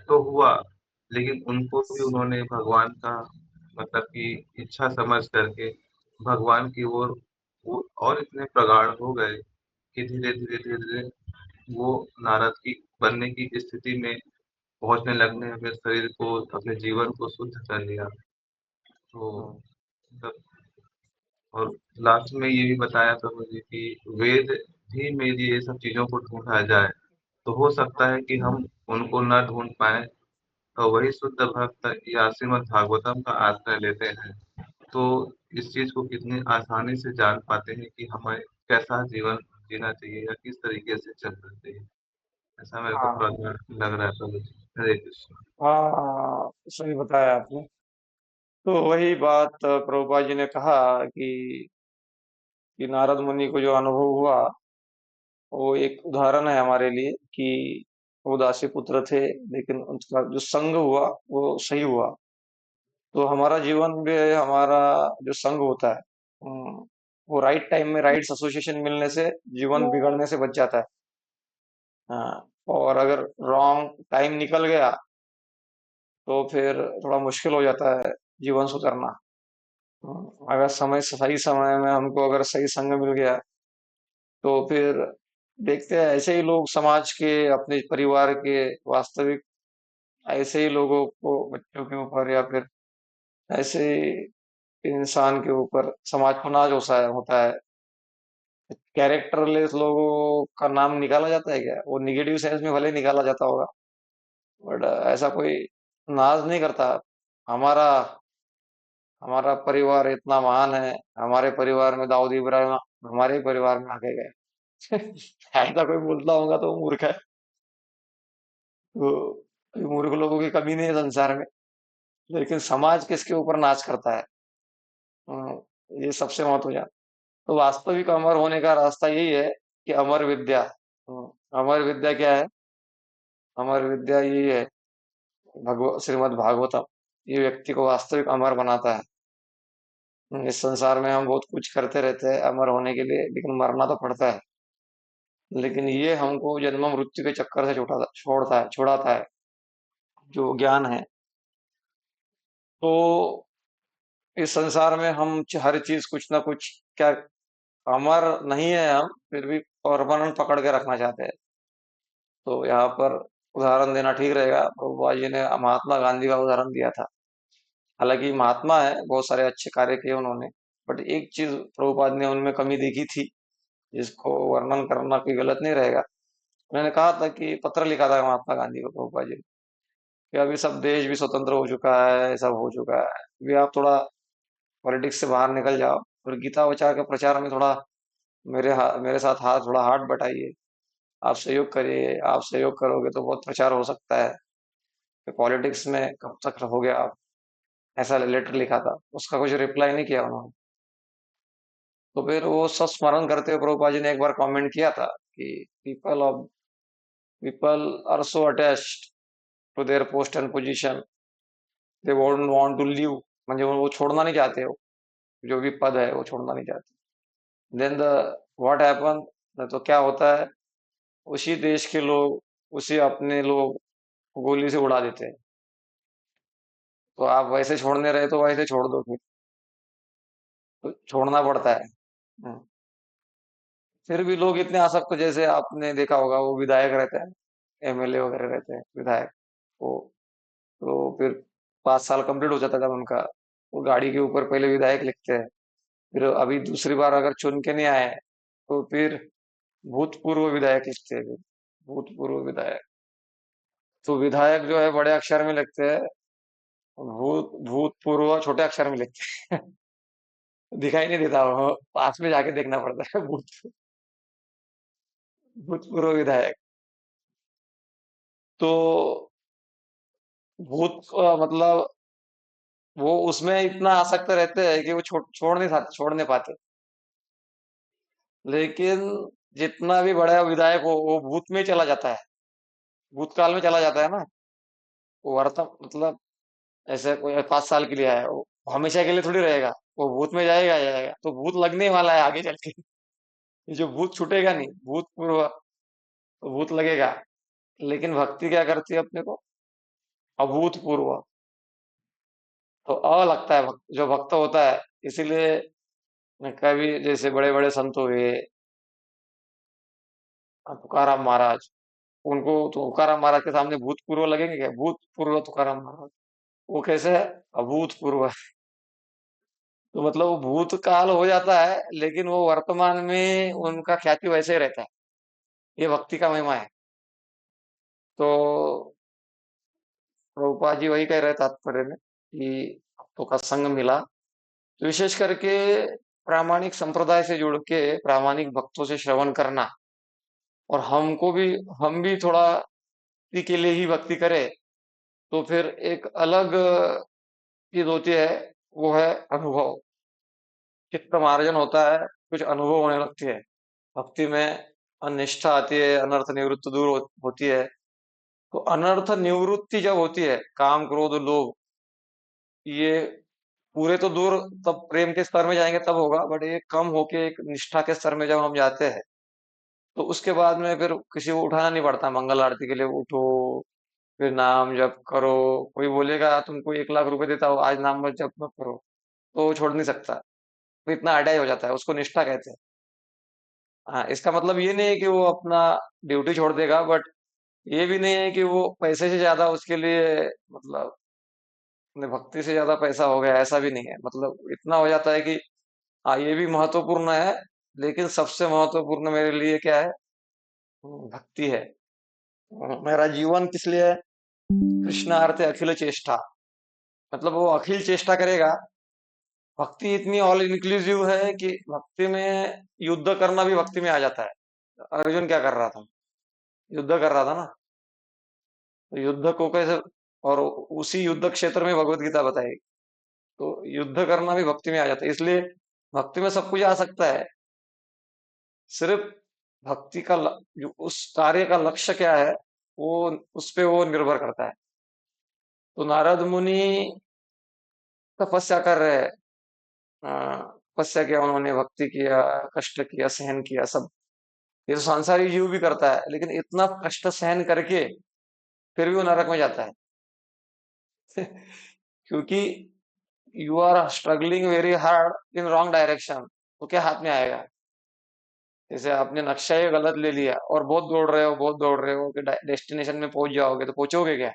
तो हुआ, लेकिन उनको भी उन्होंने भगवान का, मतलब कि इच्छा समझ करके भगवान की ओर वो और इतने प्रगाढ़ हो गए कि धीरे धीरे धीरे धीरे वो नारद की बनने की स्थिति में पहुंचने लगने में अपने शरीर को, अपने जीवन को शुद्ध कर लिया। तो हम्म, मतलब, और लास्ट में ये भी बताया प्रभु जी कि वेद भी में यदि ये सब चीजों को ढूंढा जाए तो हो सकता है कि हम उनको न ढूंढ पाए, और वही शुद्ध भक्त या श्रीमद् भागवतम का आश्रय लेते हैं तो इस चीज को कितनी आसानी से जान पाते हैं कि हमें कैसा जीवन जीना चाहिए या किस तरीके से चलना चाहिए। ऐसा मेरे को थोड़ा हाँ सा लग रहा है प्रभु जी। हरे कृष्ण। हाँ, सही बताया आपने। तो वही बात प्रभुपाद जी ने कहा कि नारद मुनि को जो अनुभव हुआ वो एक उदाहरण है हमारे लिए कि वो दासी पुत्र थे, लेकिन उनका जो संग हुआ वो सही हुआ। तो हमारा जीवन भी हमारा जो संग होता है, वो राइट टाइम में राइट एसोसिएशन मिलने से जीवन बिगड़ने से बच जाता है। हाँ, और अगर रॉन्ग टाइम निकल गया तो फिर थोड़ा मुश्किल हो जाता है जीवन सुधरना। अगर सही समय में हमको अगर सही संग मिल गया तो फिर देखते हैं ऐसे ही लोग समाज के, अपने परिवार के वास्तविक ऐसे ही लोगों को, बच्चों के ऊपर या फिर ऐसे ही इंसान के ऊपर समाज को नाज होता है। कैरेक्टरलेस लोगों का नाम निकाला जाता है क्या? वो निगेटिव सेंस में भले ही निकाला जाता होगा, बट ऐसा कोई नाज नहीं करता। हमारा हमारा परिवार इतना महान है, हमारे परिवार में दाऊद इब्राहिम हमारे ही परिवार में आके गए। ऐसा कोई बोलता होगा तो वो मूर्ख है। तो मूर्ख लोगों की कमी नहीं है संसार में। लेकिन समाज किसके ऊपर नाच करता है? ये सबसे महत्वपूर्ण। तो वास्तविक अमर होने का रास्ता यही है कि अमर विद्या। अमर विद्या क्या है? अमर विद्या यही है, श्रीमद् भागवतम। ये व्यक्ति को वास्तविक अमर बनाता है। इस संसार में हम बहुत कुछ करते रहते हैं अमर होने के लिए, लेकिन मरना तो पड़ता है। लेकिन ये हमको जन्म मृत्यु के चक्कर से छुड़ाता है जो ज्ञान है। तो इस संसार में हम हर चीज कुछ ना कुछ, क्या अमर नहीं है हम, फिर भी परमानेंट पकड़ के रखना चाहते हैं। तो यहाँ पर उदाहरण देना ठीक रहेगा। प्रभुपाद जी ने महात्मा गांधी का उदाहरण दिया था। हालांकि महात्मा है, बहुत सारे अच्छे कार्य किए उन्होंने, बट एक चीज प्रभुपाद ने उनमें कमी देखी थी, जिसको वर्णन करना कोई गलत नहीं रहेगा। उन्होंने कहा था कि पत्र लिखा था महात्मा गांधी को प्रभुपाद जी ने कि अभी सब देश भी स्वतंत्र हो चुका है, सब हो चुका है, अभी आप थोड़ा पॉलिटिक्स से बाहर निकल जाओ और गीता वचा के प्रचार में थोड़ा मेरे साथ थोड़ा हाथ बटाइए। आप सहयोग करिए, आप सहयोग करोगे तो बहुत प्रचार हो सकता है। कि पॉलिटिक्स में कब तक रहोगे आप? ऐसा लेटर लिखा था, उसका कुछ रिप्लाई नहीं किया उन्होंने। तो फिर वो सब स्मरण करते हुए प्रभुपाद जी ने एक बार कमेंट किया था कि people are so attached to their post and position, they won't want to leave. म्हणजे वो छोड़ना नहीं चाहते हो, जो भी पद है वो छोड़ना नहीं चाहते। देन द व्हाट हैपन, तो क्या होता है, उसी देश के लोग, उसी अपने लोग गोली से उड़ा देते हैं। तो आप वैसे छोड़ने रहे तो वैसे छोड़ दो, फिर तो छोड़ना पड़ता है। हम्म। फिर भी लोग इतने आसक्त, जैसे आपने देखा होगा वो विधायक रहते हैं, एमएलए वगैरह रहते हैं विधायक, वो तो फिर 5 साल कंप्लीट हो जाता है जब उनका, वो गाड़ी के ऊपर पहले विधायक लिखते हैं। फिर अभी दूसरी बार अगर चुन के नहीं आए तो फिर भूतपूर्व विधायक लिखते हैं, फिर भूतपूर्व विधायक। तो विधायक जो है बड़े अक्षर में लिखते हैं, भूतपूर्व छोटे अक्षर में लिखते हैं। दिखाई नहीं देता, वो पास में जाके देखना पड़ता है। भूतपूर्व विधायक। तो मतलब वो उसमें इतना आसक्त रहते हैं कि वो छोड़ नहीं पाते। लेकिन जितना भी बड़ा विधायक हो वो भूत में ही चला जाता है, भूतकाल में चला जाता है ना। वो मतलब ऐसे कोई 5 साल के लिए आया, वो हमेशा के लिए थोड़ी रहेगा। वो भूत में जाएगा जाएगा तो भूत लगने वाला है आगे चल के। ये जो भूत छूटेगा नहीं, भूतपूर्व, तो भूत लगेगा। लेकिन भक्ति क्या करती है अपने को? अभूतपूर्व। तो लगता है जो भक्त होता है। इसीलिए कभी जैसे बड़े बड़े संत हुए, तुकाराम महाराज, उनको तुकाराम महाराज के सामने भूतपूर्व लगेंगे क्या? भूतपूर्व तुकाराम महाराज, वो कैसे है? अभूतपूर्व है। तो मतलब वो भूतकाल हो जाता है, लेकिन वो वर्तमान में उनका ख्याति वैसे ही रहता है। ये भक्ति का महिमा है। तो प्रभुपाद जी वही कह रहे तात्पर्य में कि भक्तों का संग मिला, तो विशेष करके प्रामाणिक संप्रदाय से जुड़ के प्रामाणिक भक्तों से श्रवण करना, और हमको भी, हम भी थोड़ा भक्ति के लिए ही भक्ति करें, तो फिर एक अलग चीज होती है, वो है अनुभव। चित्त मार्जन होता है, कुछ अनुभव होने लगती है भक्ति में। अनिष्ठा आती है, अनर्थ निवृत्ति दूर होती है। तो अनर्थ निवृत्ति जब होती है, काम क्रोध लोभ, ये पूरे तो दूर तब प्रेम के स्तर में जाएंगे तब होगा, बट ये कम होके एक निष्ठा के स्तर में जब हम जाते हैं, तो उसके बाद में फिर किसी को उठाना नहीं पड़ता। मंगल आरती के लिए उठो, फिर नाम जप करो। कोई बोलेगा तुमको 1 लाख रुपए देता हो, आज नाम मत जप मत करो, तो वो छोड़ नहीं सकता। तो इतना अटैच हो जाता है, उसको निष्ठा कहते हैं। हाँ, इसका मतलब ये नहीं है कि वो अपना ड्यूटी छोड़ देगा, बट ये भी नहीं है कि वो पैसे से ज्यादा उसके लिए, मतलब अपने भक्ति से ज्यादा पैसा हो गया, ऐसा भी नहीं है। मतलब इतना हो जाता है कि हाँ, ये भी महत्वपूर्ण है, लेकिन सबसे महत्वपूर्ण मेरे लिए क्या है? भक्ति है। मेरा जीवन किस लिए है? कृष्णार्थे अखिल चेष्टा। मतलब वो अखिल चेष्टा करेगा। भक्ति इतनी ऑल इंक्लूसिव है कि भक्ति में युद्ध करना भी भक्ति में आ जाता है। अर्जुन क्या कर रहा था? युद्ध कर रहा था ना। तो युद्ध को कैसे, और उसी युद्ध क्षेत्र में भगवत गीता बताई, तो युद्ध करना भी भक्ति में आ जाता है। इसलिए भक्ति में सब कुछ आ सकता है, सिर्फ भक्ति का जो उस कार्य का लक्ष्य क्या है, वो उस पे वो निर्भर करता है। तो नारद मुनि तपस्या कर रहे हैं, तपस्या किया उन्होंने, भक्ति किया, कष्ट किया, सहन किया, सब। ये तो सांसारिक जीव भी करता है, लेकिन इतना कष्ट सहन करके फिर भी वो नरक में जाता है। क्योंकि you are struggling very hard in wrong direction, तो क्या हाथ में आएगा? जैसे आपने नक्शा ही गलत ले लिया और बहुत दौड़ रहे हो, बहुत दौड़ रहे हो कि डेस्टिनेशन में पहुंच जाओगे, तो पहुंचोगे क्या?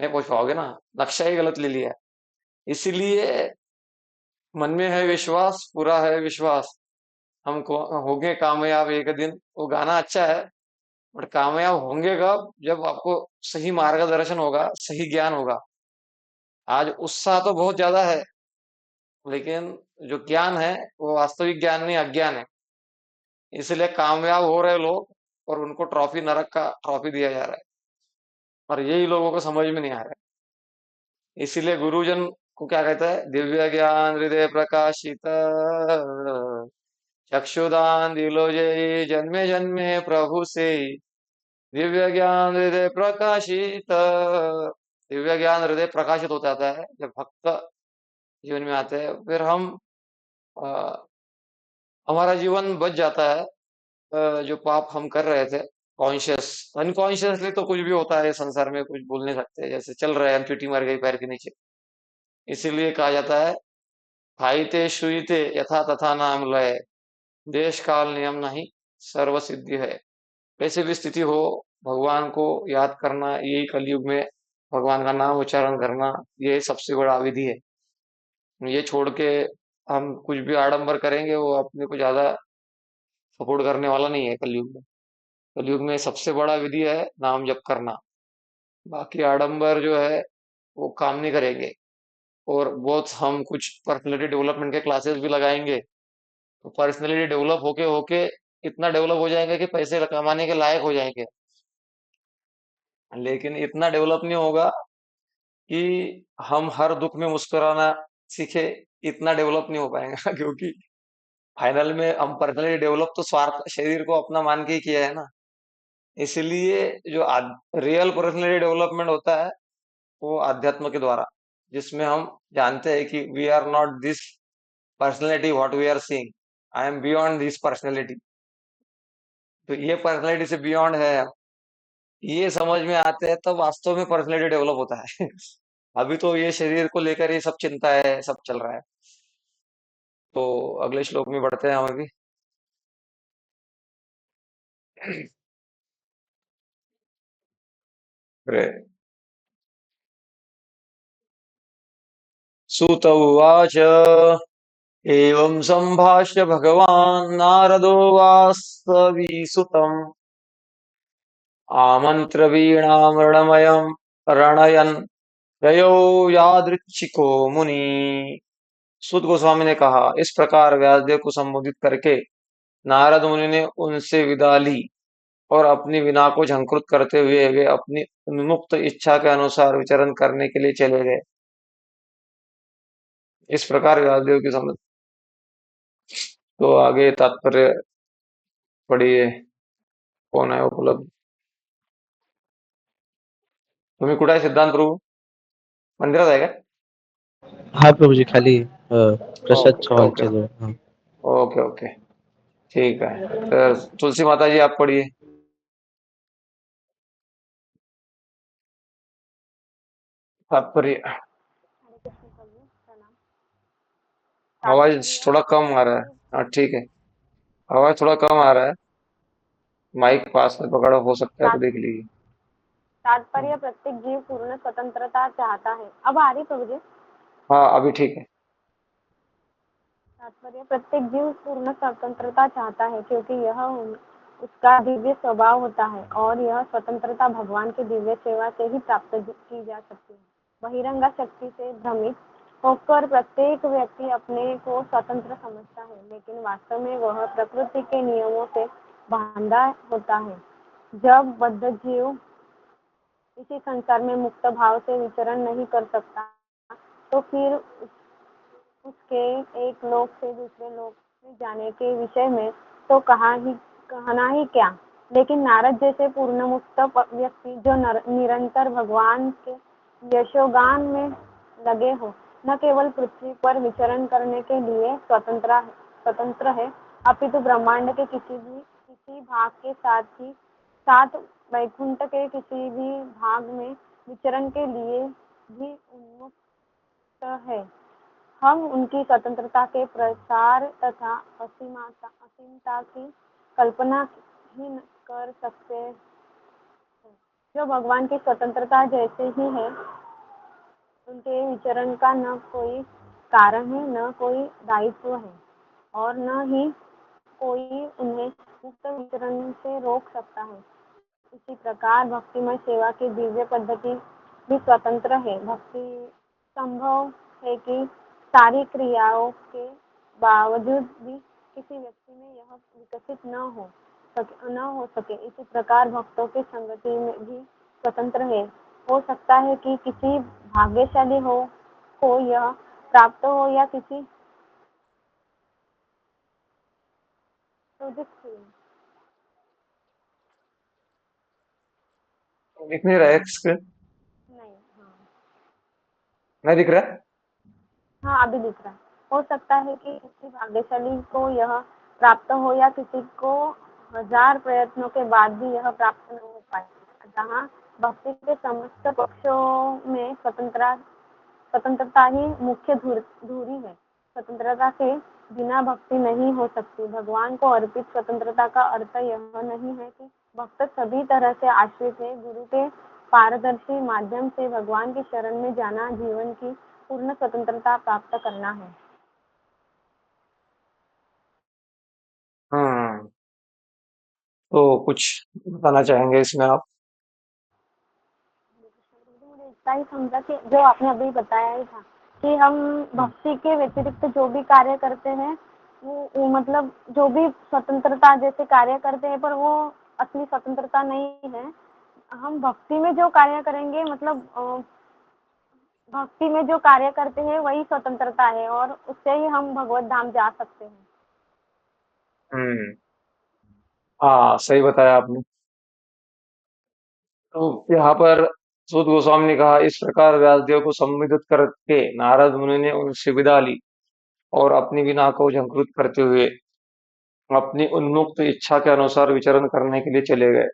नहीं पहुंच पाओगे ना, नक्शा ही गलत ले लिया। इसीलिए मन में है विश्वास, पूरा है विश्वास, हमको होंगे कामयाब एक दिन। वो गाना अच्छा है, बट कामयाब होंगे कब? जब आपको सही मार्गदर्शन होगा, सही ज्ञान होगा। आज उत्साह तो बहुत ज्यादा है, लेकिन जो ज्ञान है वो वास्तविक ज्ञान नहीं, अज्ञान है। इसलिए कामयाब हो रहे लोग, और उनको ट्रॉफी, नरक का ट्रॉफी दिया जा रहा है, और यही लोगों को समझ में नहीं आ रहा है। इसीलिए गुरुजन को क्या कहता है? दिव्य ज्ञान हृदय प्रकाशित, चक्षुदान दिलो जय, जन्मे जन्मे प्रभु से, दिव्य ज्ञान हृदय प्रकाशित। दिव्य ज्ञान हृदय प्रकाशित हो जाता है जब भक्त जीवन में आते हैं। फिर हम अ, हमारा जीवन बच जाता है। जो पाप हम कर रहे थे, कॉन्शियस अनकॉन्शियसली तो कुछ भी होता है संसार में, कुछ बोल नहीं सकते। जैसे चल रहे हैं, चींटी मर गई पैर के नीचे, इसीलिए कहा जाता है खाईते शुईते यथा तथा नाम लय, देश काल नियम नहीं सर्व सिद्धि है। कैसे भी स्थिति हो, भगवान को याद करना, यही कलयुग में भगवान का नाम उच्चारण करना, ये सबसे बड़ा विधि है। ये छोड़ के हम कुछ भी आडंबर करेंगे, वो अपने को ज्यादा सपोर्ट करने वाला नहीं है कलयुग में। कलयुग में सबसे बड़ा विधि है नाम जप करना। बाकी आडंबर जो है वो काम नहीं करेंगे। और बहुत हम कुछ पर्सनैलिटी डेवलपमेंट के क्लासेस भी लगाएंगे, तो पर्सनैलिटी डेवलप होके होके इतना डेवलप हो जाएंगे कि पैसे कमाने के लायक हो जाएंगे। लेकिन इतना डेवलप नहीं होगा कि हम हर दुख में मुस्कुराना सीखे, इतना डेवलप नहीं हो पाएगा। क्योंकि फाइनल में हम पर्सनली डेवलप तो स्वार्थ शरीर को अपना मान के ही किया है ना। इसलिए जो रियल पर्सनैलिटी डेवलपमेंट होता है, वो आध्यात्म के द्वारा, जिसमें हम जानते हैं कि we are not this personality what we are seeing, I am beyond this personality. तो ये पर्सनैलिटी से बियॉन्ड है हम। ये समझ में आते हैं तब वास्तव में पर्सनैलिटी डेवलप होता है। अभी तो ये शरीर को लेकर ही सब चिंता है, सब चल रहा है। तो अगले श्लोक में बढ़ते हैं हम अभी। अग्रे। सूत उवाच एवं सम्भाष्य भगवान् नारदो वास्तवीसुतम् आमन्त्र्य वीणामृणमयम् रणयन् ययौ यादृच्छिको मुनि। सूत गोस्वामी ने कहा, इस प्रकार व्यासदेव को संबोधित करके नारद मुनि ने उनसे विदा ली और अपनी वीणा को झंकृत करते हुए वे अपनी उन्मुक्त इच्छा के अनुसार विचरण करने के लिए चले गए। इस प्रकार व्यासदेव की समझ। तो आगे तात्पर्य पढ़िए। कौन है उपलब्ध? तुम्ही कुठे आहे सिद्धांत प्रभू? मंदिरात आहे का? हाँ प्रभु जी, खाली प्रसाद ओके ओके चौहानचे जवळ. हाँ. ओके ओके, ठीक है। तो तुलसी माता जी आप पढ़िए तात्पर्य। हरे कृष्ण प्रभु प्रणाम। आवाज तात्पर्य थोड़ा कम आ रहा है। प्रत्येक हाँ ठीक है, आवाज थोड़ा कम आ रहा है। माइक पास में पकड़ो, हो सकता है तो तात, देख लीजिए। तात्पर्य प्रत्येक जीव पूर्ण स्वतंत्रता चाहता है। अब आ रही प्रभु जी? हाँ अभी ठीक है। तात्पर्य प्रत्येक जीव पूर्ण स्वतंत्रता चाहता है क्योंकि यह उसका दिव्य स्वभाव होता है और यह स्वतंत्रता भगवान की दिव्य सेवा से ही प्राप्त की जा सकती है। बहिरंगा शक्ति से भ्रमित होकर प्रत्येक व्यक्ति अपने को स्वतंत्र समझता है, लेकिन वास्तव में वह प्रकृति के नियमों से बांधा होता है। जब बद्ध जीव इसी संसार में मुक्त भाव से विचरण नहीं कर सकता, तो फिर उसके एक लोक से दूसरे लोक में जाने के विषय में तो कहना ही क्या। लेकिन नारद जैसे पूर्ण मुक्त व्यक्ति जो निरंतर भगवान के यशोगान में लगे हो, न केवल पृथ्वी पर विचरण करने के लिए स्वतंत्र है, अपितु ब्रह्मांड के किसी भाग के साथ वैकुंठ के किसी भी भाग में विचरण के लिए भी उन्मुक्त है। हम उनकी स्वतंत्रता के प्रसार तथा असीमता की कल्पना ही न कर सकते हैं। जो भगवान की स्वतंत्रता जैसे ही है, उनके विचरण का न कोई कारण है, न कोई दायित्व है, और न ही कोई उन्हें मुक्त विचरण से रोक सकता है। इसी प्रकार भक्तिमय सेवा की दिव्य पद्धति भी स्वतंत्र है। भक्ति संभव है कि सारी क्रियाओं के बावजूद भी किसी व्यक्ति में यह विकसित न हो सके। इसी प्रकार भक्तों की संगति में भी स्वतंत्र है। हो सकता है कि किसी भाग्यशाली को यह प्राप्त हो या किसी दिख नहीं रहा है स्क्रीन? नहीं। हाँ नहीं दिख रहा है? हाँ, अभी दिख रहा है। हो सकता है कि किसी भाग्यशाली को यह प्राप्त हो या किसी को हजार प्रयत्नों के बाद भी यह प्राप्त न हो पाए। जहाँ भक्ति के समस्त पक्षों में स्वतंत्रता ही मुख्य धुरी है। स्वतंत्रता के बिना भक्ति नहीं हो सकती। भगवान को अर्पित स्वतंत्रता का अर्थ यह नहीं है कि भक्त सभी तरह से आश्रित है। गुरु के पारदर्शी माध्यम से भगवान की शरण में जाना जीवन की पूर्ण स्वतंत्रता प्राप्त करना है। हम्म, तो कुछ बताना चाहेंगे इसमें आप? मुझे इतना ही समझा कि जो आपने अभी बताया ही था कि हम भक्ति के व्यतिरिक्त जो भी कार्य करते हैं, वो मतलब जो भी स्वतंत्रता जैसे कार्य करते हैं, पर वो असली स्वतंत्रता नहीं है। हम भक्ति में जो कार्य करेंगे, मतलब भक्ति में जो कार्य करते हैं वही स्वतंत्रता है, और उससे ही हम भगवत धाम जा सकते हैं। हम्म, हाँ सही बताया आपने। तो यहाँ पर सूत गोस्वामी ने कहा, इस प्रकार व्यासदेव को संबोधित करके नारद मुनि ने उनसे विदा ली और अपनी वीणा को झंकृत करते हुए अपनी उन्मुक्त इच्छा के अनुसार विचरण करने के लिए चले गए।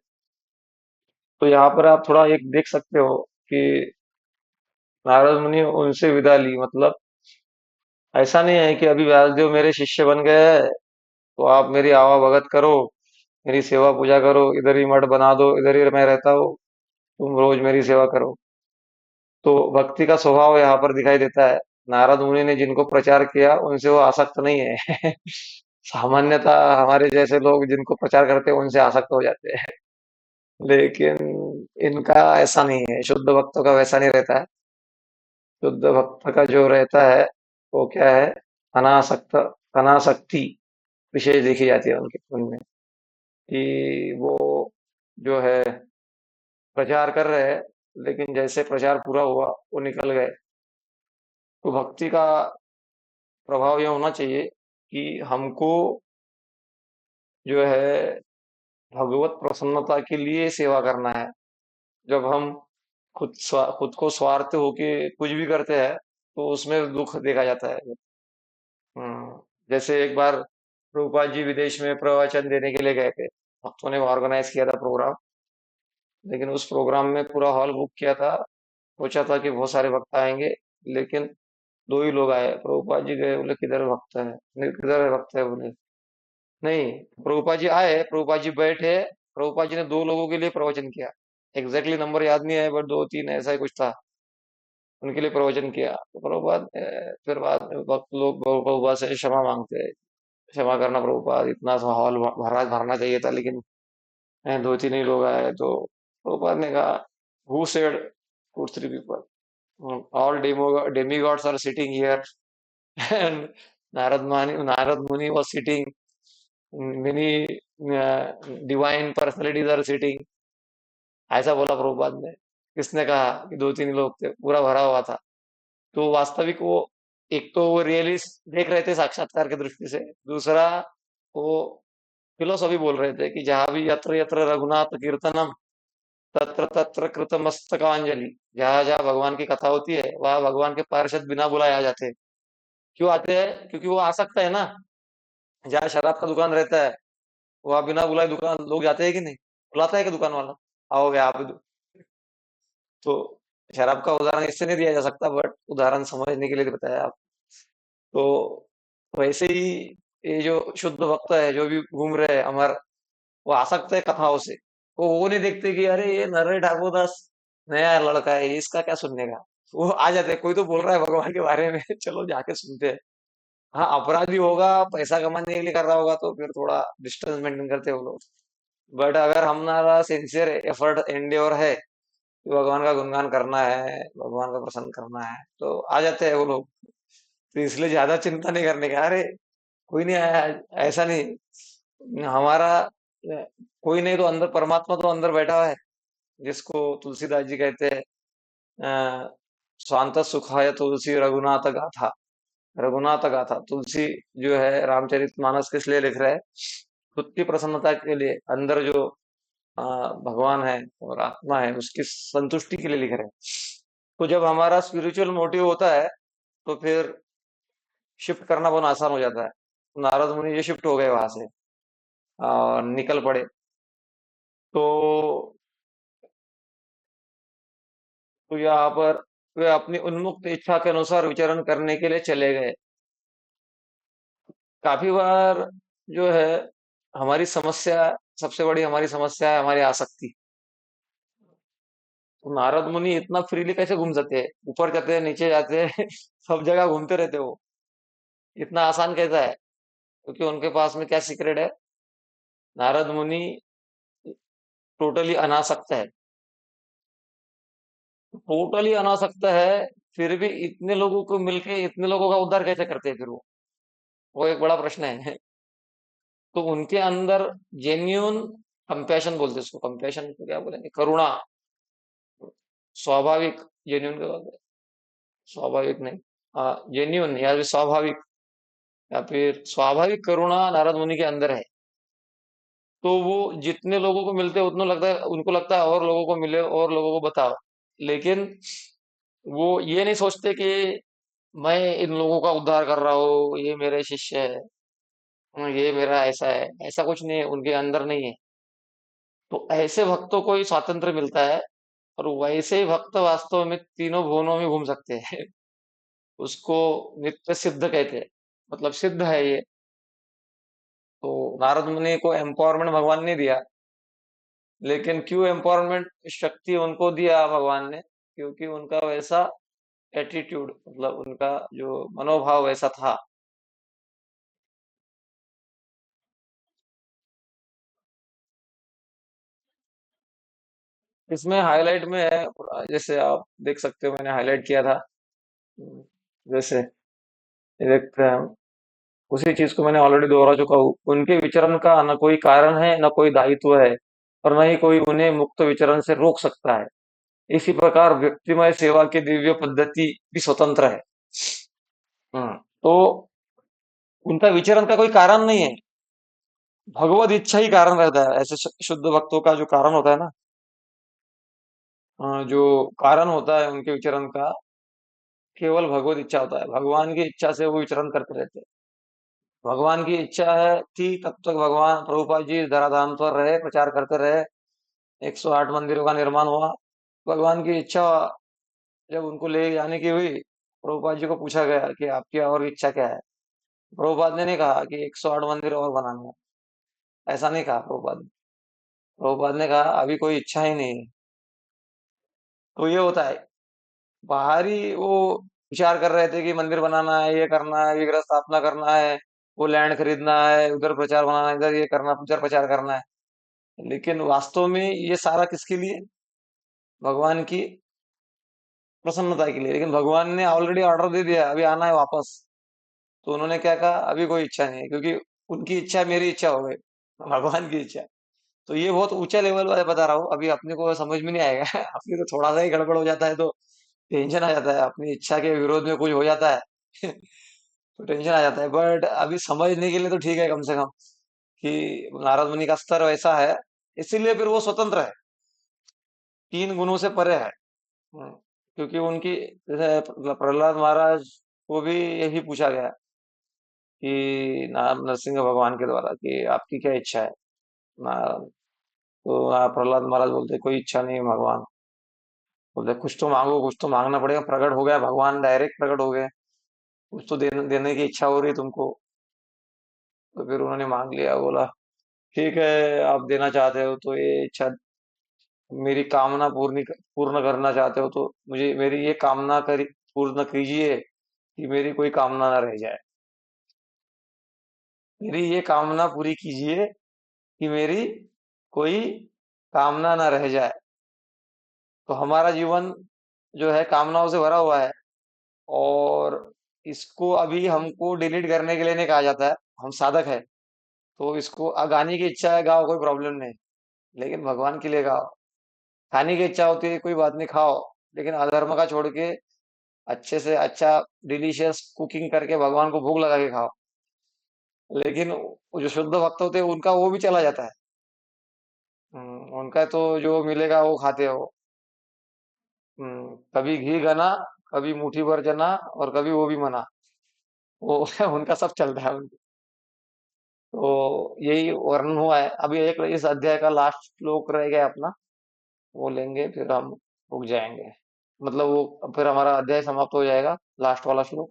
तो यहाँ पर आप थोड़ा एक देख सकते हो कि नारद मुनि उनसे विदा ली, मतलब ऐसा नहीं है कि अभी व्यासदेव मेरे शिष्य बन गए हैं तो आप मेरी आवा भगत करो, मेरी सेवा पूजा करो, इधर ही मठ बना दो, इधर ही मैं रहता हूँ। तुम रोज मेरी सेवा करो। तो भक्ति का स्वभाव यहाँ पर दिखाई देता है। नारद मुनि ने जिनको प्रचार किया उनसे वो आसक्त नहीं है। सामान्यतः हमारे जैसे लोग जिनको प्रचार करते हैं उनसे आसक्त हो जाते हैं, लेकिन इनका ऐसा नहीं है। शुद्ध भक्तों का वैसा नहीं रहता है। शुद्ध भक्त का जो रहता है वो क्या है, अनासक्त, अनासक्ति विशेष देखी जाती है उनके उनमें, कि वो जो है प्रचार कर रहे हैं, लेकिन जैसे प्रचार पूरा हुआ वो निकल गए। तो भक्ति का प्रभाव यह होना चाहिए कि हमको जो है भगवत प्रसन्नता के लिए सेवा करना है। जब हम खुद को स्वार्थ होके कुछ भी करते हैं तो उसमें दुख देखा जाता है। जैसे एक बार प्रभुपाद जी विदेश में प्रवचन देने के लिए गए थे। भक्तों ने ऑर्गेनाइज किया था प्रोग्राम, लेकिन उस प्रोग्राम में पूरा हॉल बुक किया था। सोचा था कि बहुत सारे भक्त आएंगे, लेकिन दो ही लोग आए। प्रभुपाद जी गए, बोले किधर भक्त है, नहीं किधर है भक्त है, बोले नहीं। प्रभुपाद जी आए, प्रभुपाद जी बैठे, प्रभुपाद जी ने दो लोगों के लिए प्रवचन किया। एग्जैक्टली नंबर याद नहीं है, बट दो तीन ऐसा ही कुछ था, उनके लिए प्रवचन किया। तो प्रभुपाद फिर बाद में भक्त लोग प्रभुपाद से क्षमा मांगते हैं, क्षमा करना प्रभुपाद, इतना सा हॉल भरना चाहिए था, लेकिन दो तीन ही लोग आए। तो प्रभुपाद ने कहा, who said 2 3 people, all demigods are sitting here, and Narad Muni was sitting, many divine personalities are sitting, ऐसा बोला प्रभुपाद ने। किसने कहा कि दो तीन लोग थे, पूरा भरा हुआ था। तो वास्तविक वो, एक तो वो रियलिस्ट देख रहे थे साक्षात्कार की दृष्टि से, दूसरा वो फिलोसॉफी बोल रहे थे कि जहां भी यत्र यत्र रघुनाथ कीर्तनम तत्र तत्र कृतमस्तकांजलि, जहां जहां भगवान की कथा होती है वहां भगवान के पार्षद बिना बुलाए आ जाते हैं। क्यों आते हैं? क्योंकि वो आ सकता है ना। जहाँ शराब का दुकान रहता है वहां बिना बुलाए दुकान लोग जाते हैं कि नहीं? बुलाता है कि दुकान वाला, आओगे आप? तो शराब का उदाहरण इससे नहीं दिया जा सकता, बट उदाहरण समझने के लिए बताया आप। तो वैसे ही ये जो शुद्ध भक्त है जो भी घूम रहे हैं अमर, वो आ सकते हैं कथाओं से। वो नहीं देखते कि अरे ये नरहरि ठाकुरदास नया लड़का है, इसका क्या सुनने का। वो आ जाते हैं, कोई तो बोल रहा है भगवान के बारे में, चलो जाके सुनते हैं। हाँ, अपराधी होगा, पैसा कमाने के लिए कर रहा होगा तो फिर थोड़ा डिस्टेंस मेंटेन करते हैं वो लोग। बट अगर हमारा सिंसियर एफर्ट एंडेवर है कि भगवान का गुणगान करना है, भगवान को प्रसन्न करना है, तो आ जाते हैं वो लोग। तो इसलिए ज्यादा चिंता नहीं करने का, अरे कोई नहीं आया, ऐसा नहीं। हमारा कोई नहीं तो अंदर परमात्मा तो अंदर बैठा हुआ है, जिसको तुलसीदास जी कहते हैं स्वांत सुखाय तुलसी रघुनाथ गाथा। रघुनाथ गाथा, तुलसी जो है रामचरितमानस किस लिए लिख रहा है? खुद की प्रसन्नता के लिए, अंदर जो अ, भगवान है और आत्मा है उसकी संतुष्टि के लिए लिख रहे हैं। तो जब हमारा स्पिरिचुअल मोटिव होता है तो फिर शिफ्ट करना बहुत आसान हो जाता है। नारद मुनि ये शिफ्ट हो गए वहां से और निकल पड़े। तो यहाँ पर वे अपनी उन्मुक्त इच्छा के अनुसार विचरण करने के लिए चले गए। काफी बार जो है हमारी समस्या, सबसे बड़ी हमारी समस्या है हमारी आसक्ति। तो नारद मुनि इतना फ्रीली कैसे घूम सकते हैं? ऊपर जाते हैं, नीचे जाते हैं, सब जगह घूमते रहते हो, इतना आसान कैसा है? क्योंकि उनके पास में क्या सीक्रेट है? नारद मुनि टोटली अनासक्त है, टोटली अनासक्त है, फिर भी इतने लोगों को मिलके इतने लोगों का उद्धार कैसे करते हैं फिर वो एक बड़ा प्रश्न है। तो उनके अंदर जेन्यून कंपैशन बोलते हैं उसको, कंपैशन को क्या बोलेंगे, करुणा, स्वाभाविक, जेन्यून के बोलते हैं, स्वाभाविक नहीं, जेन्यून या फिर स्वाभाविक, या फिर स्वाभाविक करुणा नारद मुनि के अंदर है। तो वो जितने लोगों को मिलते हैं उतना लगता है, उनको लगता है और लोगों को मिले और लोगों को बताओ, लेकिन वो ये नहीं सोचते कि मैं इन लोगों का उद्धार कर रहा हूँ, ये मेरे शिष्य है, ये मेरा ऐसा है, ऐसा कुछ नहीं है, उनके अंदर नहीं है। तो ऐसे भक्तों को ही स्वातंत्र मिलता है, और वैसे ही भक्त वास्तव में तीनों भुवनों में घूम सकते हैं। उसको नित्य सिद्ध कहते हैं, मतलब सिद्ध है ये। तो नारद मुनि को एम्पावरमेंट भगवान ने दिया, लेकिन क्यों एम्पावरमेंट शक्ति उनको दिया भगवान ने? क्योंकि उनका वैसा एटीट्यूड, मतलब उनका जो मनोभाव वैसा था। इसमें हाईलाइट में है, जैसे आप देख सकते हो, मैंने हाईलाइट किया था। जैसे ये देखते हैं हम, उसी चीज को मैंने ऑलरेडी दोहरा चुका हूँ। उनके विचरण का न कोई कारण है, न कोई दायित्व है, और न ही कोई उन्हें मुक्त विचरण से रोक सकता है। इसी प्रकार व्यक्तिमय सेवा की दिव्य पद्धति भी स्वतंत्र है। तो उनका विचरण का कोई कारण नहीं है, भगवत इच्छा ही कारण रहता है। ऐसे शुद्ध भक्तों का जो कारण होता है ना, जो कारण होता है उनके विचरण का, केवल भगवत इच्छा होता है। भगवान की इच्छा से वो विचरण करते रहते हैं। भगवान की इच्छा है थी तब तक भगवान प्रभुपाद जी धराधाम पर रहे, प्रचार करते रहे। 108 मंदिरों का निर्माण हुआ। भगवान की इच्छा जब उनको ले जाने की हुई, प्रभुपाद जी को पूछा गया कि आपकी और इच्छा क्या है? प्रभुपाद ने नहीं कहा कि 108 मंदिर और बनाना है, ऐसा नहीं कहा प्रभुपाद ने। प्रभुपाद ने कहा अभी कोई इच्छा ही नहीं है। तो ये होता है, बाहरी वो विचार कर रहे थे कि मंदिर बनाना है, ये करना है, विग्रह स्थापना करना है, वो लैंड खरीदना है, उधर प्रचार बनाना है, इधर ये करना, उधर प्रचार करना है। लेकिन वास्तव में ये सारा किसके लिए? भगवान की प्रसन्नता के लिए। लेकिन भगवान ने ऑलरेडी ऑर्डर दे दिया अभी आना है वापस। तो उन्होंने क्या कहा? अभी कोई इच्छा नहीं है, क्योंकि उनकी इच्छा मेरी इच्छा हो गई, भगवान की इच्छा। तो ये बहुत ऊंचा लेवल वाला बता रहा हूँ, अभी अपने को समझ में नहीं आएगा। अपने को थोड़ा सा ही गड़बड़ हो जाता है तो टेंशन आ जाता है, अपनी इच्छा के विरोध में कुछ हो जाता है। तो टेंशन आ जाता है। बट अभी समझने के लिए तो ठीक है, कम से कम कि नारद मुनि का स्तर वैसा है, इसीलिए फिर वो स्वतंत्र है, 3 गुणों से परे है। हम्म, क्योंकि उनकी, जैसे प्रहलाद महाराज को भी यही पूछा गया कि नरसिंह भगवान के द्वारा कि आपकी क्या इच्छा है? ना, तो प्रहलाद महाराज बोलते कोई इच्छा नहीं है भगवान। बोलते कुछ तो मांगो, कुछ तो मांगना पड़ेगा। प्रकट हो गया भगवान, डायरेक्ट प्रकट हो गए, कुछ तो देने की इच्छा हो रही तुमको। तो फिर उन्होंने मांग लिया, बोला ठीक है, आप देना चाहते हो तो ये इच्छा, मेरी कामना पूर्ण करना चाहते हो तो मुझे मेरी ये कामना करी पूर्ण कीजिए कि मेरी कोई कामना ना रह जाए। मेरी ये कामना पूरी कीजिए कि मेरी कोई कामना ना रह जाए। तो हमारा जीवन जो है कामनाओं से भरा हुआ है, और इसको अभी हमको डिलीट करने के लिए नहीं कहा जाता है। हम साधक है, तो इसको गाने की इच्छा है, गाओ, कोई प्रॉब्लम नहीं, लेकिन भगवान के लिए गाओ। खाने की इच्छा होती है, कोई बात नहीं, खाओ, लेकिन अधर्म का छोड़ के अच्छे से अच्छा डिलीशियस कुकिंग करके भगवान को भोग लगा के खाओ। लेकिन वो जो शुद्ध भक्त होते हैं उनका वो भी चला जाता है। उनका तो जो मिलेगा वो खाते हो। कभी घी गना, कभी मुट्ठी भर चना, और कभी वो भी मना, वो उनका सब चलता है उनका। तो यही वर्णन हुआ है। अभी एक इस अध्याय का लास्ट श्लोक रह गया अपना, वो लेंगे फिर हम रुक जाएंगे। मतलब वो फिर हमारा अध्याय समाप्त हो जाएगा, लास्ट वाला श्लोक।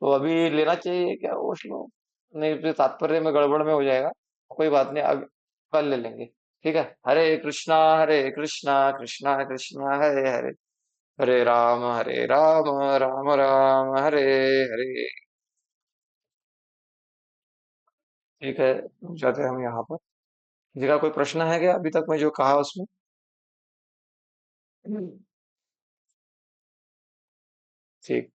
तो अभी लेना चाहिए क्या वो श्लोक? नहीं, फिर तात्पर्य में गड़बड़ में हो जाएगा। कोई बात नहीं, अब कल ले लेंगे। ठीक है। हरे कृष्णा कृष्णा कृष्णा हरे हरे, हरे राम राम राम हरे हरे। ठीक है, रुक जाते हैं हम यहाँ पर। किसी का कोई प्रश्न है क्या अभी तक मैं जो कहा उसमें? ठीक।